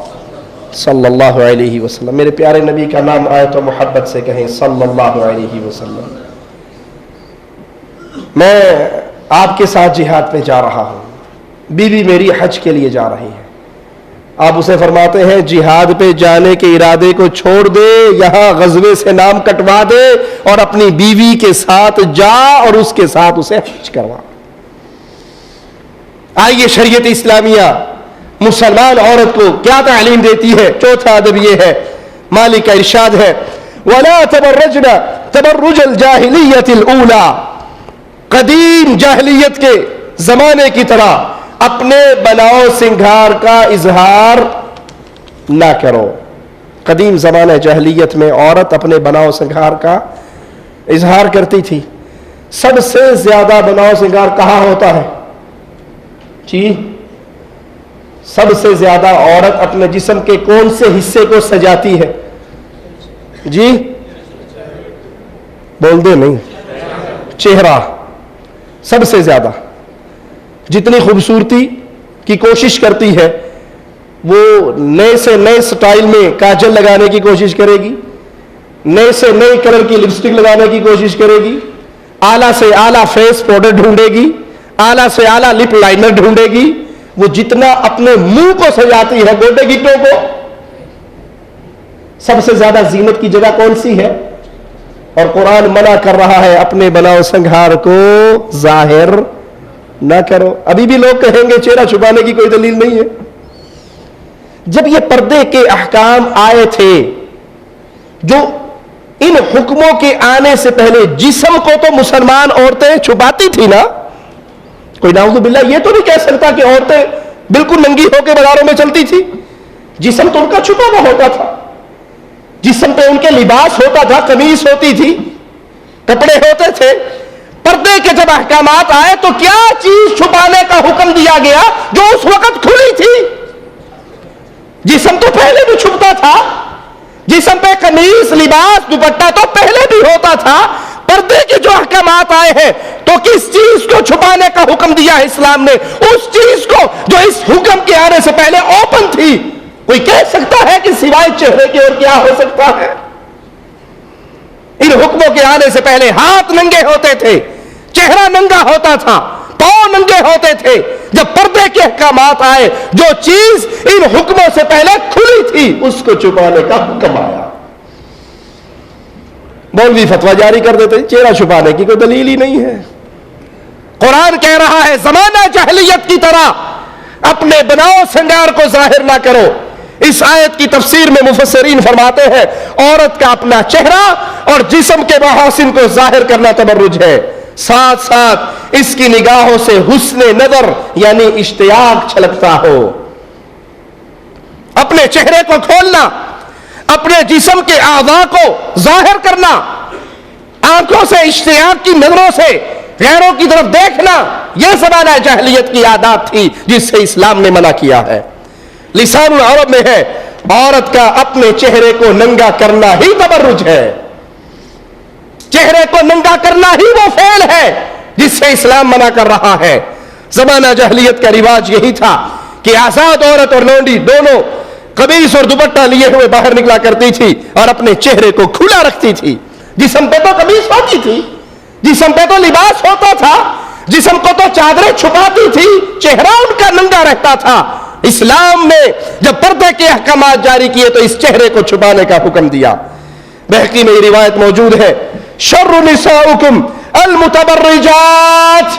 صلی اللہ علیہ وسلم، میرے پیارے نبی کا نام آئے تو محبت سے کہیں صلی اللہ علیہ وسلم، میں آپ کے ساتھ جہاد پہ جا رہا ہوں، بیوی میری حج کے لیے جا رہی ہے. آپ اسے فرماتے ہیں جہاد پہ جانے کے ارادے کو چھوڑ دے، یہاں غزوے سے نام کٹوا دے اور اپنی بیوی کے ساتھ جا اور اس کے ساتھ اسے حج کروا. آئیے شریعت اسلامیہ مسلمان عورت کو کیا تعلیم دیتی ہے. چوتھا ادب یہ ہے، مالک کا ارشاد ہے وَلَا تَبَرَّجْنَ تَبَرُّجَ الْجَاهِلِيَّةِ الْأُولَى، قدیم جاہلیت کے زمانے کی طرح اپنے بناؤ سنگھار کا اظہار نہ کرو. قدیم زمانہ جاہلیت میں عورت اپنے بناؤ سنگھار کا اظہار کرتی تھی. سب سے زیادہ بناؤ سنگھار کہاں ہوتا ہے جی؟ سب سے زیادہ عورت اپنے جسم کے کون سے حصے کو سجاتی ہے جی؟ بول دے نہیں. چہرہ سب سے زیادہ. جتنی خوبصورتی کی کوشش کرتی ہے وہ نئے سے نئے سٹائل میں کاجل لگانے کی کوشش کرے گی، نئے سے نئے کلر کی لپسٹک لگانے کی کوشش کرے گی، اعلیٰ سے اعلیٰ فیس پاؤڈر ڈھونڈے گی، اعلیٰ سے اعلیٰ لپ لائنر ڈھونڈے گی. وہ جتنا اپنے منہ کو سجاتی ہے، گوٹے گٹوں کو. سب سے زیادہ زینت کی جگہ کون سی ہے؟ اور قرآن منع کر رہا ہے اپنے بناؤ سنگھار کو ظاہر نہ کرو. ابھی بھی لوگ کہیں گے چہرہ چھپانے کی کوئی دلیل نہیں ہے. جب یہ پردے کے احکام آئے تھے جو ان حکموں کے آنے سے پہلے جسم کو تو مسلمان عورتیں چھپاتی تھی نا. کوئی نعوذ باللہ یہ تو نہیں کہہ سکتا کہ عورتیں بالکل ننگی ہو کے بازاروں میں چلتی تھی. جسم تو ان کا چھپا ہوا ہوتا تھا، جسم پہ ان کے لباس ہوتا تھا، قمیص ہوتی تھی، کپڑے ہوتے تھے. پردے کے جب احکامات آئے تو کیا چیز چھپانے کا حکم دیا گیا جو اس وقت کھلی تھی؟ جسم تو پہلے بھی چھپتا تھا، جسم پہ قمیص لباس دوپٹہ تو پہلے بھی ہوتا تھا. پردے کے جو احکامات آئے ہیں تو کس چیز کو چھپانے کا حکم دیا ہے اسلام نے؟ اس چیز کو جو اس حکم کے آنے سے پہلے اوپن تھی. کوئی کہہ سکتا ہے کہ سوائے چہرے کے اور کیا ہو سکتا ہے؟ ان حکموں کے آنے سے پہلے ہاتھ ننگے ہوتے تھے، چہرہ ننگا ہوتا تھا، پاؤں ننگے ہوتے تھے. جب پردے کے احکامات آئے جو چیز ان حکموں سے پہلے کھلی تھی اس کو چھپانے کا حکم آیا. مولوی فتویٰ جاری کر دیتے چہرہ چھپانے کی کوئی دلیل ہی نہیں ہے. قرآن کہہ رہا ہے زمانہ جاہلیت کی طرح اپنے بناؤ سنگار کو ظاہر نہ کرو. اس آیت کی تفسیر میں مفسرین فرماتے ہیں عورت کا اپنا چہرہ اور جسم کے محاسن کو ظاہر کرنا تبرج ہے، ساتھ ساتھ اس کی نگاہوں سے حسن نظر یعنی اشتیاق چھلکتا ہو. اپنے چہرے کو کھولنا، اپنے جسم کے اعضاء کو ظاہر کرنا، آنکھوں سے اشتیاق کی نظروں سے غیروں کی طرف دیکھنا، یہ زمانہ جاہلیت کی عادات تھی جس سے اسلام نے منع کیا ہے. لسان العرب میں ہے عورت کا اپنے چہرے کو ننگا کرنا ہی تبرج ہے. چہرے کو ننگا کرنا ہی وہ فعل ہے جس سے اسلام منع کر رہا ہے. زمانہ جاہلیت کا رواج یہی تھا کہ آزاد عورت اور لونڈی دونوں قمیص اور دوپٹہ لیے ہوئے باہر نکلا کرتی تھی اور اپنے چہرے کو کھلا رکھتی تھی. جسم پہ تو قمیص ہوتی تھی، جسم پہ تو لباس ہوتا تھا، جسم کو تو چادریں چھپاتی تھی، چہرہ ان کا ننگا رہتا تھا. اسلام نے جب پردے کے احکامات جاری کیے تو اس چہرے کو چھپانے کا حکم دیا. بہقی میں یہ روایت موجود ہے شر نساؤکم المتبرجات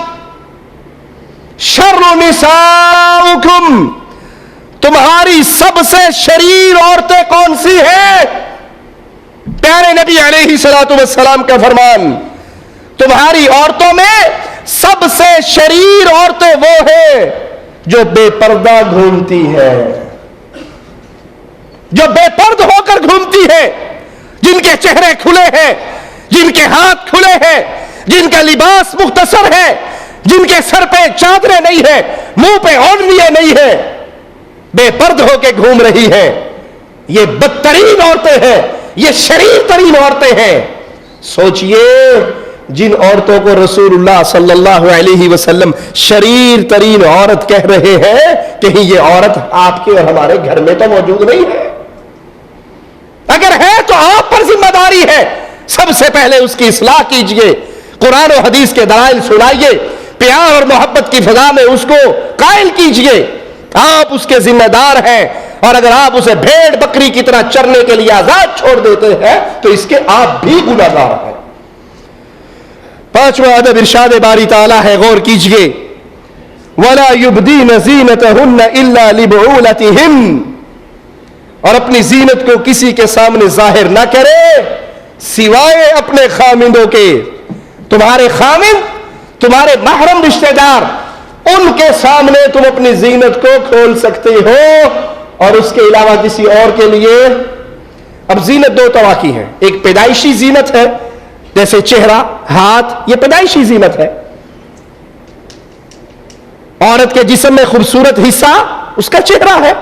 شر نساؤکم، تمہاری سب سے شریر عورتیں کون سی ہیں؟ پیارے نبی علیہ الصلوۃ والسلام کا فرمان، تمہاری عورتوں میں سب سے شریر عورتیں وہ ہیں جو بے پردہ گھومتی ہے، جو بے پرد ہو کر گھومتی ہے، جن کے چہرے کھلے ہیں، جن کے ہاتھ کھلے ہیں، جن کا لباس مختصر ہے، جن کے سر پہ چادریں نہیں ہیں، منہ پہ اوڑھنیاں نہیں ہیں، بے پرد ہو کے گھوم رہی ہے، یہ بدترین عورتیں ہیں، یہ شریر ترین عورتیں ہیں۔ سوچئے جن عورتوں کو رسول اللہ صلی اللہ علیہ وسلم شریر ترین عورت کہہ رہے ہیں، کہیں یہ عورت آپ کے اور ہمارے گھر میں تو موجود نہیں ہے؟ اگر ہے تو آپ پر ذمہ داری ہے، سب سے پہلے اس کی اصلاح کیجئے، قرآن و حدیث کے دلائل سنائیے، پیار اور محبت کی فضا میں اس کو قائل کیجئے، آپ اس کے ذمہ دار ہیں۔ اور اگر آپ اسے بھیڑ بکری کی طرح چرنے کے لیے آزاد چھوڑ دیتے ہیں تو اس کے آپ بھی گناہ گار ہیں۔ پانچواں ادب ارشاد باری تعالیٰ ہے، غور کیجئے، وَلَا يُبْدِينَ زِينَتَهُنَّ إِلَّا لِبُعُولَتِهِنَّ، اور اپنی زینت کو کسی کے سامنے ظاہر نہ کرے سوائے اپنے خامندوں کے۔ تمہارے خامند، تمہارے محرم رشتہ دار، ان کے سامنے تم اپنی زینت کو کھول سکتے ہو، اور اس کے علاوہ کسی اور کے لیے۔ اب زینت دو طرح کی ہے، ایک پیدائشی زینت ہے، جیسے چہرہ، ہاتھ، یہ پیدائشی زینت ہے۔ عورت کے جسم میں خوبصورت حصہ اس کا چہرہ ہے،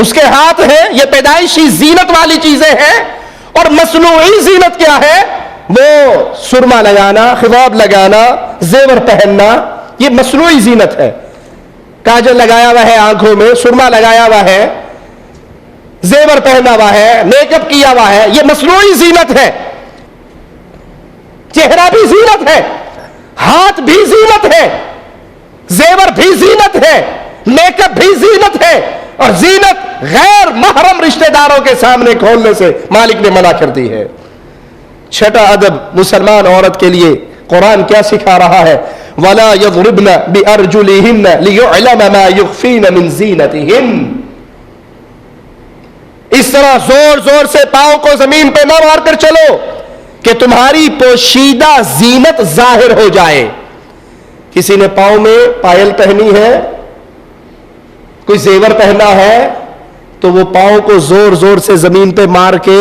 اس کے ہاتھ ہیں، یہ پیدائشی زینت والی چیزیں ہیں۔ اور مصنوعی زینت کیا ہے؟ وہ سرما لگانا، خضاب لگانا، زیور پہننا، یہ مصنوعی زینت ہے۔ کاجل لگایا ہوا ہے آنکھوں میں، سرما لگایا ہوا ہے، زیور پہنا ہوا ہے، میک اپ کیا ہوا ہے، یہ مصنوعی زینت ہے۔ چہرہ بھی زینت ہے، ہاتھ بھی زینت ہے، زیور بھی زینت ہے، میک اپ بھی زینت ہے، اور زینت غیر محرم رشتہ داروں کے سامنے کھولنے سے مالک نے منع کر دی ہے۔ چھٹا ادب مسلمان عورت کے لیے قرآن کیا سکھا رہا ہے؟ وَلَا يَضْرِبْنَ بِأَرْجُلِهِنَّ لِيُعْلَمَ مَا يُخْفِينَ مِنْ زِينَتِهِنَّ، اس طرح زور زور سے پاؤں کو زمین پہ نہ مار کر چلو کہ تمہاری پوشیدہ زینت ظاہر ہو جائے۔ کسی نے پاؤں میں پائل پہنی ہے، کوئی زیور پہنا ہے، تو وہ پاؤں کو زور زور سے زمین پہ مار کے،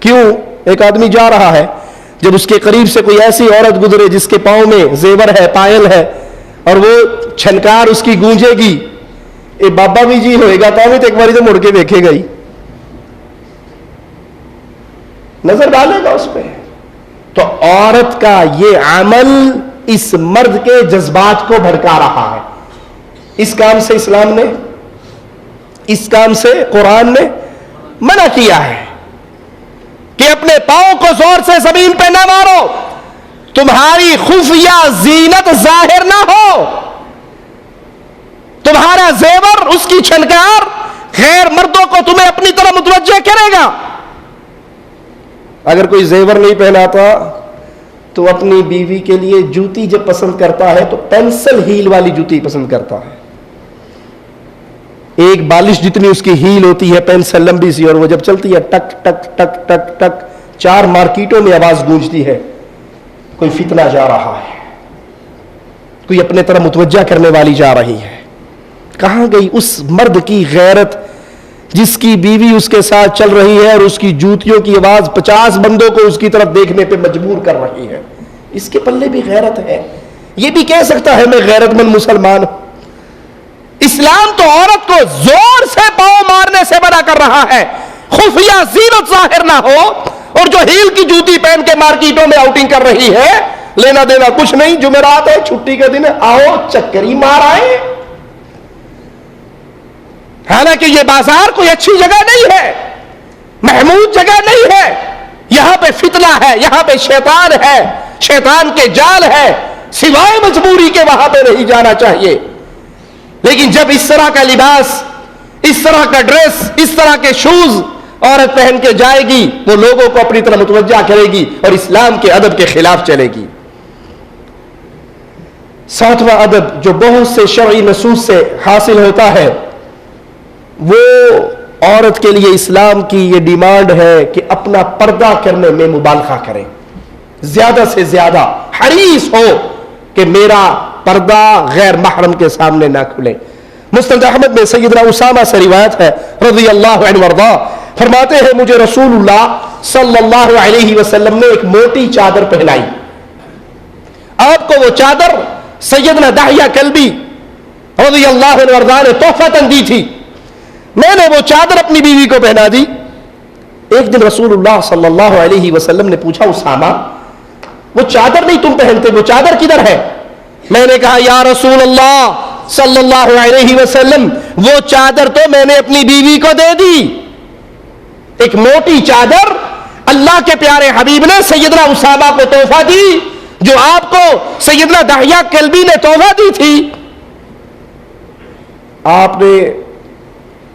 کیوں؟ ایک آدمی جا رہا ہے، جب اس کے قریب سے کوئی ایسی عورت گزرے جس کے پاؤں میں زیور ہے، پائل ہے، اور وہ چھنکار اس کی گونجے گی، اے بابا بھی جی ہوئے گا تو ایک باری تو مڑ کے دیکھے گا ہی، نظر ڈالے گا اس پہ۔ تو عورت کا یہ عمل اس مرد کے جذبات کو بھڑکا رہا ہے۔ اس کام سے اسلام نے، اس کام سے قرآن نے منع کیا ہے کہ اپنے پاؤں کو زور سے زمین پہ نہ مارو، تمہاری خفیہ زینت ظاہر نہ ہو، تمہارا زیور، اس کی چھنکار غیر مردوں کو تمہیں اپنی طرف متوجہ کرے گا۔ اگر کوئی زیور نہیں پہناتا تو اپنی بیوی کے لیے جوتی جب پسند کرتا ہے تو پینسل ہیل والی جوتی پسند کرتا ہے، ایک بالش جتنی اس کی ہیل ہوتی ہے، پینسل لمبی سی، اور وہ جب چلتی ہے ٹک ٹک ٹک ٹک ٹک، 4 مارکیٹوں میں آواز گونجتی ہے۔ کوئی فتنہ جا رہا ہے، کوئی اپنے طرف متوجہ کرنے والی جا رہی ہے۔ کہاں گئی اس مرد کی غیرت جس کی بیوی اس کے ساتھ چل رہی ہے اور اس کی جوتیوں کی آواز 50 بندوں کو اس کی طرف دیکھنے پہ مجبور کر رہی ہے؟ اس کے پلے بھی غیرت ہے، یہ بھی کہہ سکتا ہے میں غیرت مند مسلمان ہوں۔ اسلام تو عورت کو زور سے پاؤں مارنے سے منع کر رہا ہے، خفیہ زینت ظاہر نہ ہو، اور جو ہیل کی جوتی پہن کے مارکیٹوں میں آؤٹنگ کر رہی ہے، لینا دینا کچھ نہیں، جمعرات ہے، چھٹی کا دن ہے، آؤ چکری مار آئے۔ حالانکہ یہ بازار کوئی اچھی جگہ نہیں ہے، محمود جگہ نہیں ہے، یہاں پہ فتنہ ہے، یہاں پہ شیطان ہے، شیطان کے جال ہے، سوائے مجبوری کے وہاں پہ نہیں جانا چاہیے۔ لیکن جب اس طرح کا لباس، اس طرح کا ڈریس، اس طرح کے شوز عورت پہن کے جائے گی، وہ لوگوں کو اپنی طرف متوجہ کرے گی اور اسلام کے ادب کے خلاف چلے گی۔ ساتواں ادب جو بہت سے شرعی نصوص سے حاصل ہوتا ہے، وہ عورت کے لیے اسلام کی یہ ڈیمانڈ ہے کہ اپنا پردہ کرنے میں مبالغہ کرے، زیادہ سے زیادہ حریص ہو کہ میرا پردہ غیر محرم کے سامنے نہ کھلے۔ مسند احمد میں سیدنا اسامہ سے روایت ہے رضی اللہ عنہ وارضا، فرماتے ہیں مجھے رسول اللہ صلی اللہ علیہ وسلم نے ایک موٹی چادر پہنائی۔ آپ کو وہ چادر سیدنا دحیہ کلبی رضی اللہ عنہ وارضا نے تحفۃً دی تھی۔ میں نے وہ چادر اپنی بیوی کو پہنا دی۔ ایک دن رسول اللہ صلی اللہ علیہ وسلم نے پوچھا، اسامہ وہ چادر نہیں تم پہنتے، وہ چادر کدھر ہے؟ میں نے کہا یا رسول اللہ صلی اللہ علیہ وسلم وہ چادر تو میں نے اپنی بیوی کو دے دی۔ ایک موٹی چادر اللہ کے پیارے حبیب نے سیدنا اسامہ کو تحفہ دی، جو آپ کو سیدنا دحیہ کلبی نے تحفہ دی تھی۔ آپ نے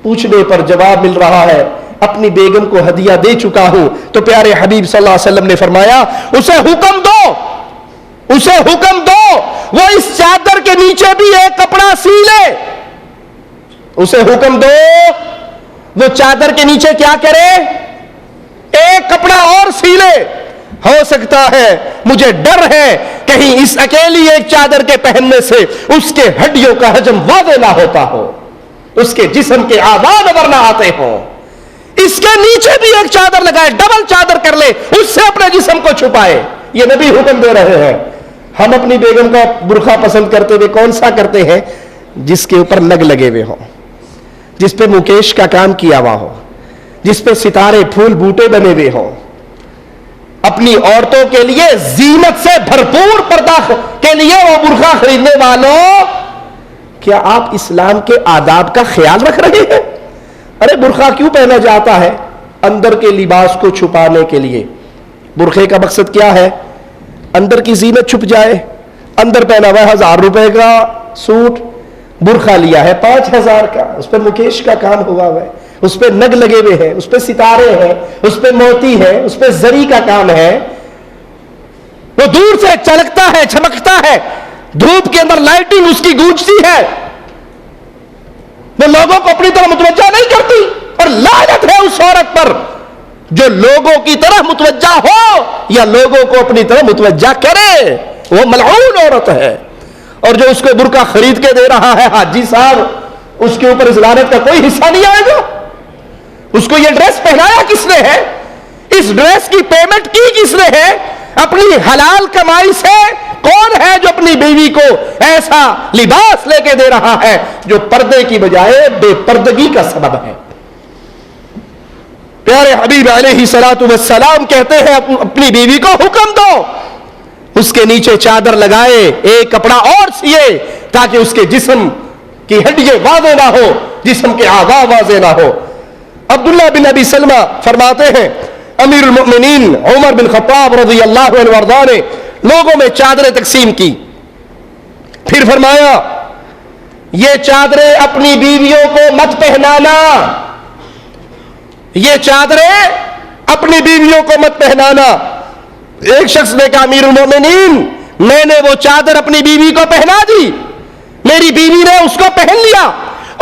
پوچھنے پر جواب مل رہا ہے اپنی بیگم کو ہدیہ دے چکا ہوں، تو پیارے حبیب صلی اللہ علیہ وسلم نے فرمایا اسے حکم دو، اسے حکم دو وہ اس چادر کے نیچے بھی ایک کپڑا سی لے۔ اسے حکم دو وہ چادر کے نیچے کیا کرے؟ ایک کپڑا اور سی لے۔ ہو سکتا ہے، مجھے ڈر ہے کہیں اس اکیلی ایک چادر کے پہننے سے اس کے ہڈیوں کا حجم واضح نہ ہوتا ہو، اس کے جسم کے اعضاء نظر نہ آتے ہوں، اس کے نیچے بھی ایک چادر لگائے، ڈبل چادر کر لے، اس سے اپنے جسم کو چھپائے۔ یہ نبی حکم دے رہے ہیں۔ ہم اپنی بیگم کا برقع پسند کرتے ہوئے کون سا کرتے ہیں؟ جس کے اوپر نگ لگے ہوئے ہوں، جس پہ مکیش کا کام کیا ہوا ہو، جس پہ ستارے پھول بوٹے بنے ہوئے ہوں۔ اپنی عورتوں کے لیے زینت سے بھرپور پردہ کے لیے وہ برقع خریدنے والوں، کیا آپ اسلام کے آداب کا خیال رکھ رہے ہیں؟ ارے برقع کیوں پہنا جاتا ہے؟ اندر کے لباس کو چھپانے کے لیے۔ برقعے کا مقصد کیا ہے؟ اندر کی زینت چھپ جائے۔ اندر پہنا ہوا 1000 روپے کا سوٹ، برقع لیا ہے 5000 کا، اس پہ مکیش کا کام ہوا ہے، اس پہ نگ لگے ہوئے ہیں، اس پہ ستارے ہیں، اس پہ موتی ہے، اس پہ زری کا کام ہے، وہ دور سے چلکتا ہے، چمکتا ہے، دھوپ کے اندر لائٹنگ اس کی گونجتی ہے، وہ لوگوں کو اپنی طرح متوجہ نہیں کرتی، اور لعنت ہے اس عورت پر جو لوگوں کی طرح متوجہ ہو یا لوگوں کو اپنی طرح متوجہ کرے، وہ ملعون عورت ہے۔ اور جو اس کو برقع خرید کے دے رہا ہے حاجی صاحب، اس کے اوپر اس لعنت کا کوئی حصہ نہیں آئے گا۔ اس کو یہ ڈریس پہنایا کس نے ہے؟ اس ڈریس کی پیمنٹ کی کس نے ہے؟ اپنی حلال کمائی سے کون ہے جو اپنی بیوی کو ایسا لباس لے کے دے رہا ہے جو پردے کی بجائے بے پردگی کا سبب ہے؟ پیارے حبیب علیہ الصلوۃ والسلام کہتے ہیں اپنی بیوی کو حکم دو اس کے نیچے چادر لگائے، ایک کپڑا اور سیے تاکہ اس کے جسم کی ہڈیاں واضح نہ ہو، جسم کے اعضاء واضح نہ ہو۔ عبداللہ بن ابی سلمہ فرماتے ہیں امیر المؤمنین عمر بن خطاب رضی اللہ عنہ وارضاہ نے لوگوں میں چادریں تقسیم کی، پھر فرمایا یہ چادریں اپنی بیویوں کو مت پہنانا، یہ چادریں اپنی بیویوں کو مت پہنانا۔ ایک شخص نے کہا امیر المومنین میں نے وہ چادر اپنی بیوی کو پہنا دی، میری بیوی نے اس کو پہن لیا،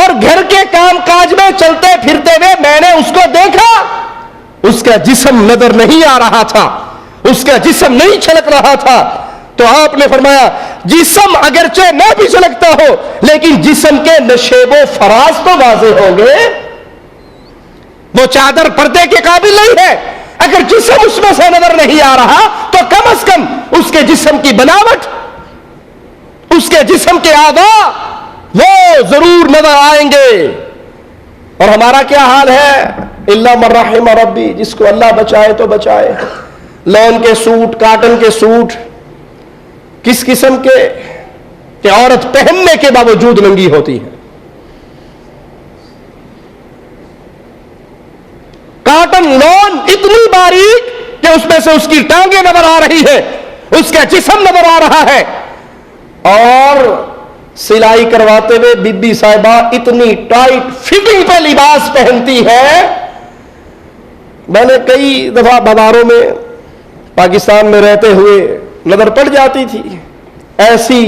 اور گھر کے کام کاج میں چلتے پھرتے ہوئے میں نے اس کو دیکھا، اس کا جسم نظر نہیں آ رہا تھا، اس کا جسم نہیں چھلک رہا تھا، تو آپ نے فرمایا جسم اگرچہ نہ بھی چھلکتا ہو لیکن جسم کے نشیب و فراز تو واضح ہوں گے۔ وہ چادر پردے کے قابل نہیں ہے، اگر جسم اس میں سے نظر نہیں آ رہا تو کم از کم اس کے جسم کی بناوٹ، اس کے جسم کے اعضاء وہ ضرور نظر آئیں گے۔ اور ہمارا کیا حال ہے؟ الا من رحم ربی، جس کو اللہ بچائے تو بچائے۔ لون کے سوٹ، کاٹن کے سوٹ، کس قسم کے کہ عورت پہننے کے باوجود ننگی ہوتی ہے۔ کاٹن لون اتنی باریک کہ اس میں سے اس کی ٹانگیں نظر آ رہی ہے، اس کا جسم نظر آ رہا ہے، اور سلائی کرواتے ہوئے بی بی صاحبہ اتنی ٹائٹ فٹنگ پہ لباس پہنتی ہے۔ میں نے کئی دفعہ بازاروں میں پاکستان میں رہتے ہوئے نظر پڑ جاتی تھی، ایسی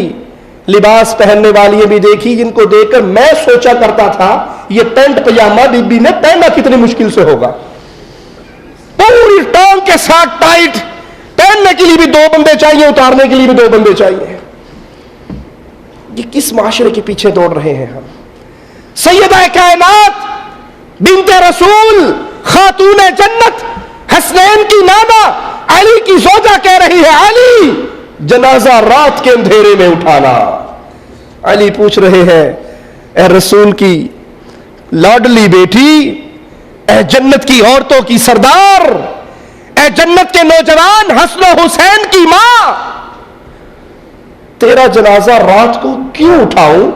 لباس پہننے والی بھی دیکھی جن کو دیکھ کر میں سوچا کرتا تھا یہ پینٹ پجامہ بی بی نے پہننا کتنی مشکل سے ہوگا. پوری ٹانگ کے ساتھ ٹائٹ، پہننے کے لیے بھی 2 بندے چاہیے، اتارنے کے لیے بھی 2 بندے چاہیے. یہ کس معاشرے کے پیچھے دوڑ رہے ہیں ہم؟ سیدہ کائنات بنت رسول خاتون جنت حسنین کی نانا علی کی زوجہ کہہ رہی ہے علی جنازہ رات کے اندھیرے میں اٹھانا. علی پوچھ رہے ہیں اے رسول کی لاڈلی بیٹی، اے جنت کی عورتوں کی سردار، اے جنت کے نوجوان حسن و حسین کی ماں، تیرا جنازہ رات کو کیوں اٹھاؤں؟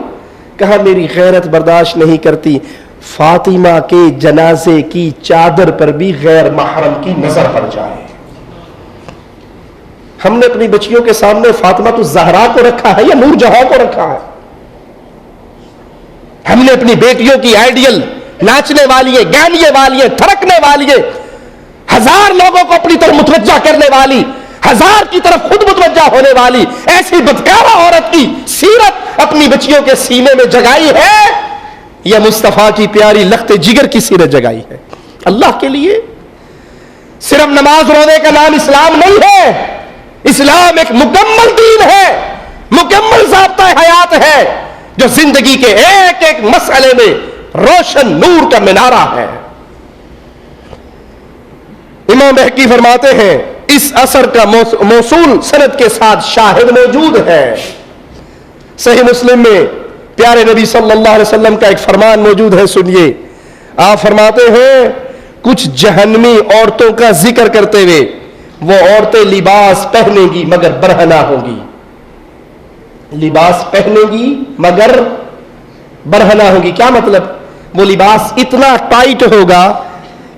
کہا میری غیرت برداشت نہیں کرتی فاطمہ کے جنازے کی چادر پر بھی غیر محرم کی نظر پڑ جائے. ہم نے اپنی بچیوں کے سامنے فاطمہ تو زہرا کو رکھا ہے یا نور جہاں کو رکھا ہے؟ ہم نے اپنی بیٹیوں کی آئیڈیل ناچنے والی ہے، گانے والی ہے، تھرکنے والی ہے، 1000 لوگوں کو اپنی طرف متوجہ کرنے والی، 1000 کی طرف خود متوجہ ہونے والی ایسی بدکارہ عورت کی سیرت اپنی بچیوں کے سینے میں جگائی ہے یا مصطفیٰ کی پیاری لخت جگر کی سیرت جگائی ہے؟ اللہ کے لیے صرف نماز روزے کا نام اسلام نہیں ہے. اسلام ایک مکمل دین ہے، مکمل ضابطہ حیات ہے جو زندگی کے ایک ایک مسئلے میں روشن نور کا منارہ ہے. امام بہقی فرماتے ہیں اس اثر کا موصول سند کے ساتھ شاہد موجود ہے. صحیح مسلم میں پیارے نبی صلی اللہ علیہ وسلم کا ایک فرمان موجود ہے، سنیے. آپ فرماتے ہیں کچھ جہنمی عورتوں کا ذکر کرتے ہوئے وہ عورتیں لباس پہنے گی مگر برہنہ ہوں گی. لباس پہنے گی مگر برہنہ ہوں گی. کیا مطلب؟ وہ لباس اتنا ٹائٹ ہوگا،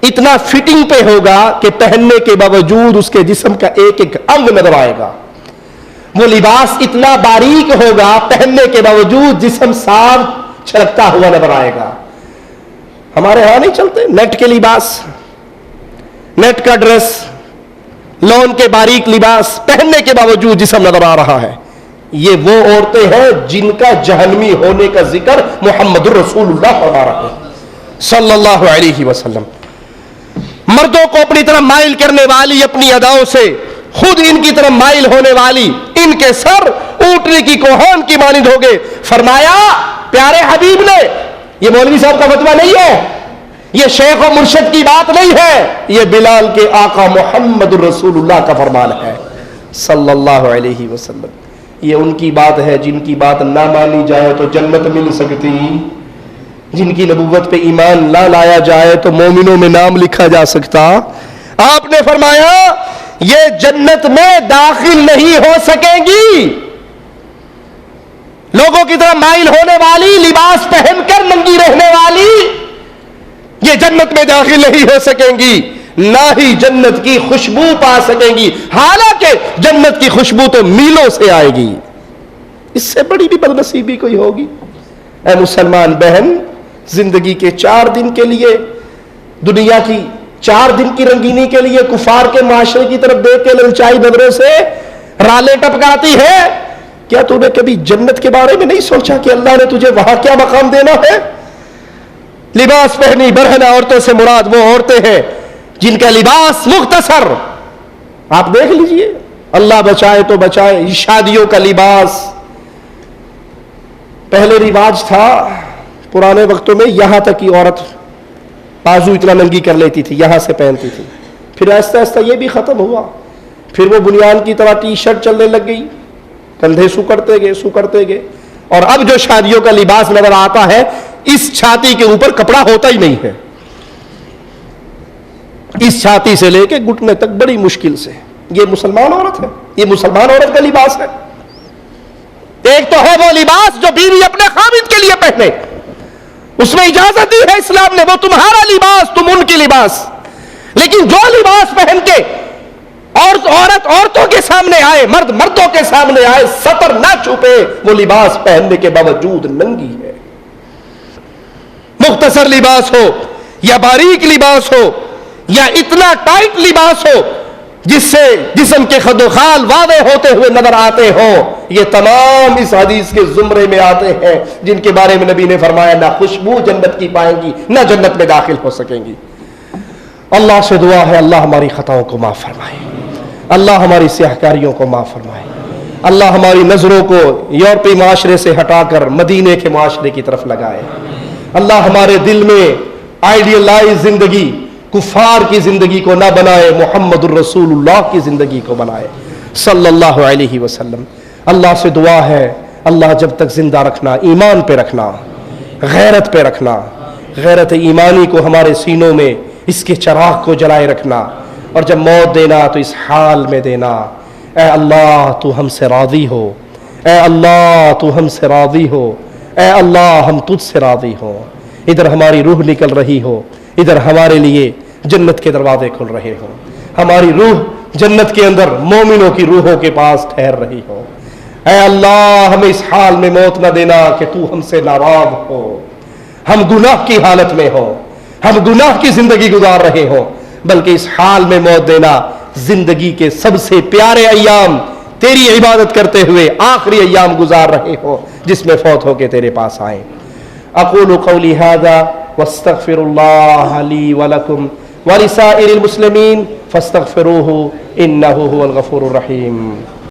اتنا فٹنگ پہ ہوگا کہ پہننے کے باوجود اس کے جسم کا ایک ایک انگ نظر آئے گا. وہ لباس اتنا باریک ہوگا پہننے کے باوجود جسم صاف چھلکتا ہوا نظر آئے گا. ہمارے ہاں نہیں چلتے نیٹ کے لباس، نیٹ کا ڈریس، لون کے باریک لباس پہننے کے باوجود جسم نظر آ رہا ہے. یہ وہ عورتیں ہیں جن کا جہنمی ہونے کا ذکر محمد الرسول اللہ فرما رہے ہیں صلی اللہ علیہ وسلم. مردوں کو اپنی طرف مائل کرنے والی اپنی اداؤں سے خود ان کی طرف مائل ہونے والی، ان کے سر اونٹنے کی کوہان کی مانند ہو گئے. فرمایا پیارے حبیب نے، یہ مولوی صاحب کا فتویٰ نہیں ہے، یہ شیخ و مرشد کی بات نہیں ہے، یہ بلال کے آقا محمد الرسول اللہ کا فرمان ہے صلی اللہ علیہ وسلم. یہ ان کی بات ہے جن کی بات نہ مانی جائے تو جنت مل سکتی، جن کی نبوت پہ ایمان نہ لایا جائے تو مومنوں میں نام لکھا جا سکتا. آپ نے فرمایا یہ جنت میں داخل نہیں ہو سکیں گی. لوگوں کی طرح مائل ہونے والی، لباس پہن کر ننگی رہنے والی، یہ جنت میں داخل نہیں ہو سکیں گی، نہ ہی جنت کی خوشبو پا سکیں گی، حالانکہ جنت کی خوشبو تو میلوں سے آئے گی. اس سے بڑی بھی بدنصیبی کوئی ہوگی؟ اے مسلمان بہن، زندگی کے 4 دن کے لیے، دنیا کی 4 دن کی رنگینی کے لیے کفار کے معاشرے کی طرف دیکھ کے للچائی نظروں سے رالے ٹپکاتی ہے. کیا تو نے کبھی جنت کے بارے میں نہیں سوچا کہ اللہ نے تجھے وہاں کیا مقام دینا ہے؟ لباس پہنی برہنہ عورتوں سے مراد وہ عورتیں ہیں جن کا لباس مختصر. آپ دیکھ لیجئے، اللہ بچائے تو بچائے، شادیوں کا لباس. پہلے رواج تھا پرانے وقتوں میں یہاں تک کی عورت بازو اتنا ننگی کر لیتی تھی، یہاں سے پہنتی تھی. پھر آہستہ آہستہ یہ بھی ختم ہوا، پھر وہ بنیان کی طرح ٹی شرٹ چلنے لگ گئی، کندھے سکڑتے گئے. اور اب جو شادیوں کا لباس نظر آتا ہے اس چھاتی کے اوپر کپڑا ہوتا ہی نہیں ہے، اس چھاتی سے لے کے گھٹنے تک بڑی مشکل سے. یہ مسلمان عورت ہے، یہ مسلمان عورت کا لباس ہے. ایک تو ہے وہ لباس جو بیوی اپنے خاوند کے لیے پہنے، اس میں اجازت دی ہے اسلام نے، وہ تمہارا لباس، تم ان کی لباس. لیکن جو لباس پہن کے عورت عورتوں کے سامنے آئے، مرد مردوں کے سامنے آئے، سطر نہ چھپے، وہ لباس پہننے کے باوجود ننگی ہے. مختصر لباس ہو یا باریک لباس ہو یا اتنا ٹائٹ لباس ہو، جس سے جسم کے خد و خال واضح ہوتے ہوئے نظر آتے ہوں، یہ تمام اس حدیث کے زمرے میں آتے ہیں جن کے بارے میں نبی نے فرمایا نہ خوشبو جنت کی پائیں گی نہ جنت میں داخل ہو سکیں گی۔ اللہ سے دعا ہے اللہ ہماری خطاؤں کو معاف فرمائے، اللہ ہماری سیاہکاریوں کو معاف فرمائے، اللہ ہماری نظروں کو یورپی معاشرے سے ہٹا کر مدینے کے معاشرے کی طرف لگائے، اللہ ہمارے دل میں آئیڈیلائز زندگی کفار کی زندگی کو نہ بنائے، محمد الرسول اللہ کی زندگی کو بنائے صلی اللہ علیہ وسلم۔ اللہ سے دعا ہے اللہ جب تک زندہ رکھنا، ایمان پہ رکھنا، غیرت پہ رکھنا، غیرت ایمانی کو ہمارے سینوں میں اس کے چراغ کو جلائے رکھنا، اور جب موت دینا تو اس حال میں دینا اے اللہ تو ہم سے راضی ہو، اے اللہ تو ہم سے راضی ہو، اے اللہ ہم تجھ سے راضی ہو۔ ادھر ہماری روح نکل رہی ہو، ادھر ہمارے لیے جنت کے دروازے کھل رہے ہوں، ہماری روح جنت کے اندر مومنوں کی روحوں کے پاس ٹھہر رہی ہو۔ اے اللہ ہمیں اس حال میں موت نہ دینا کہ تو ہم سے ناراض ہو، ہم گناہ کی حالت میں ہو، ہم گناہ کی زندگی گزار رہے ہوں، بلکہ اس حال میں موت دینا زندگی کے سب سے پیارے ایام تیری عبادت کرتے ہوئے آخری ایام گزار رہے ہو جس میں فوت ہو کے تیرے پاس آئیں۔ اقول قولی ھذا واستغفر اللہ لی ولکم ولسائر المسلمین فاستغفروہ انہ هو الغفور الرحیم۔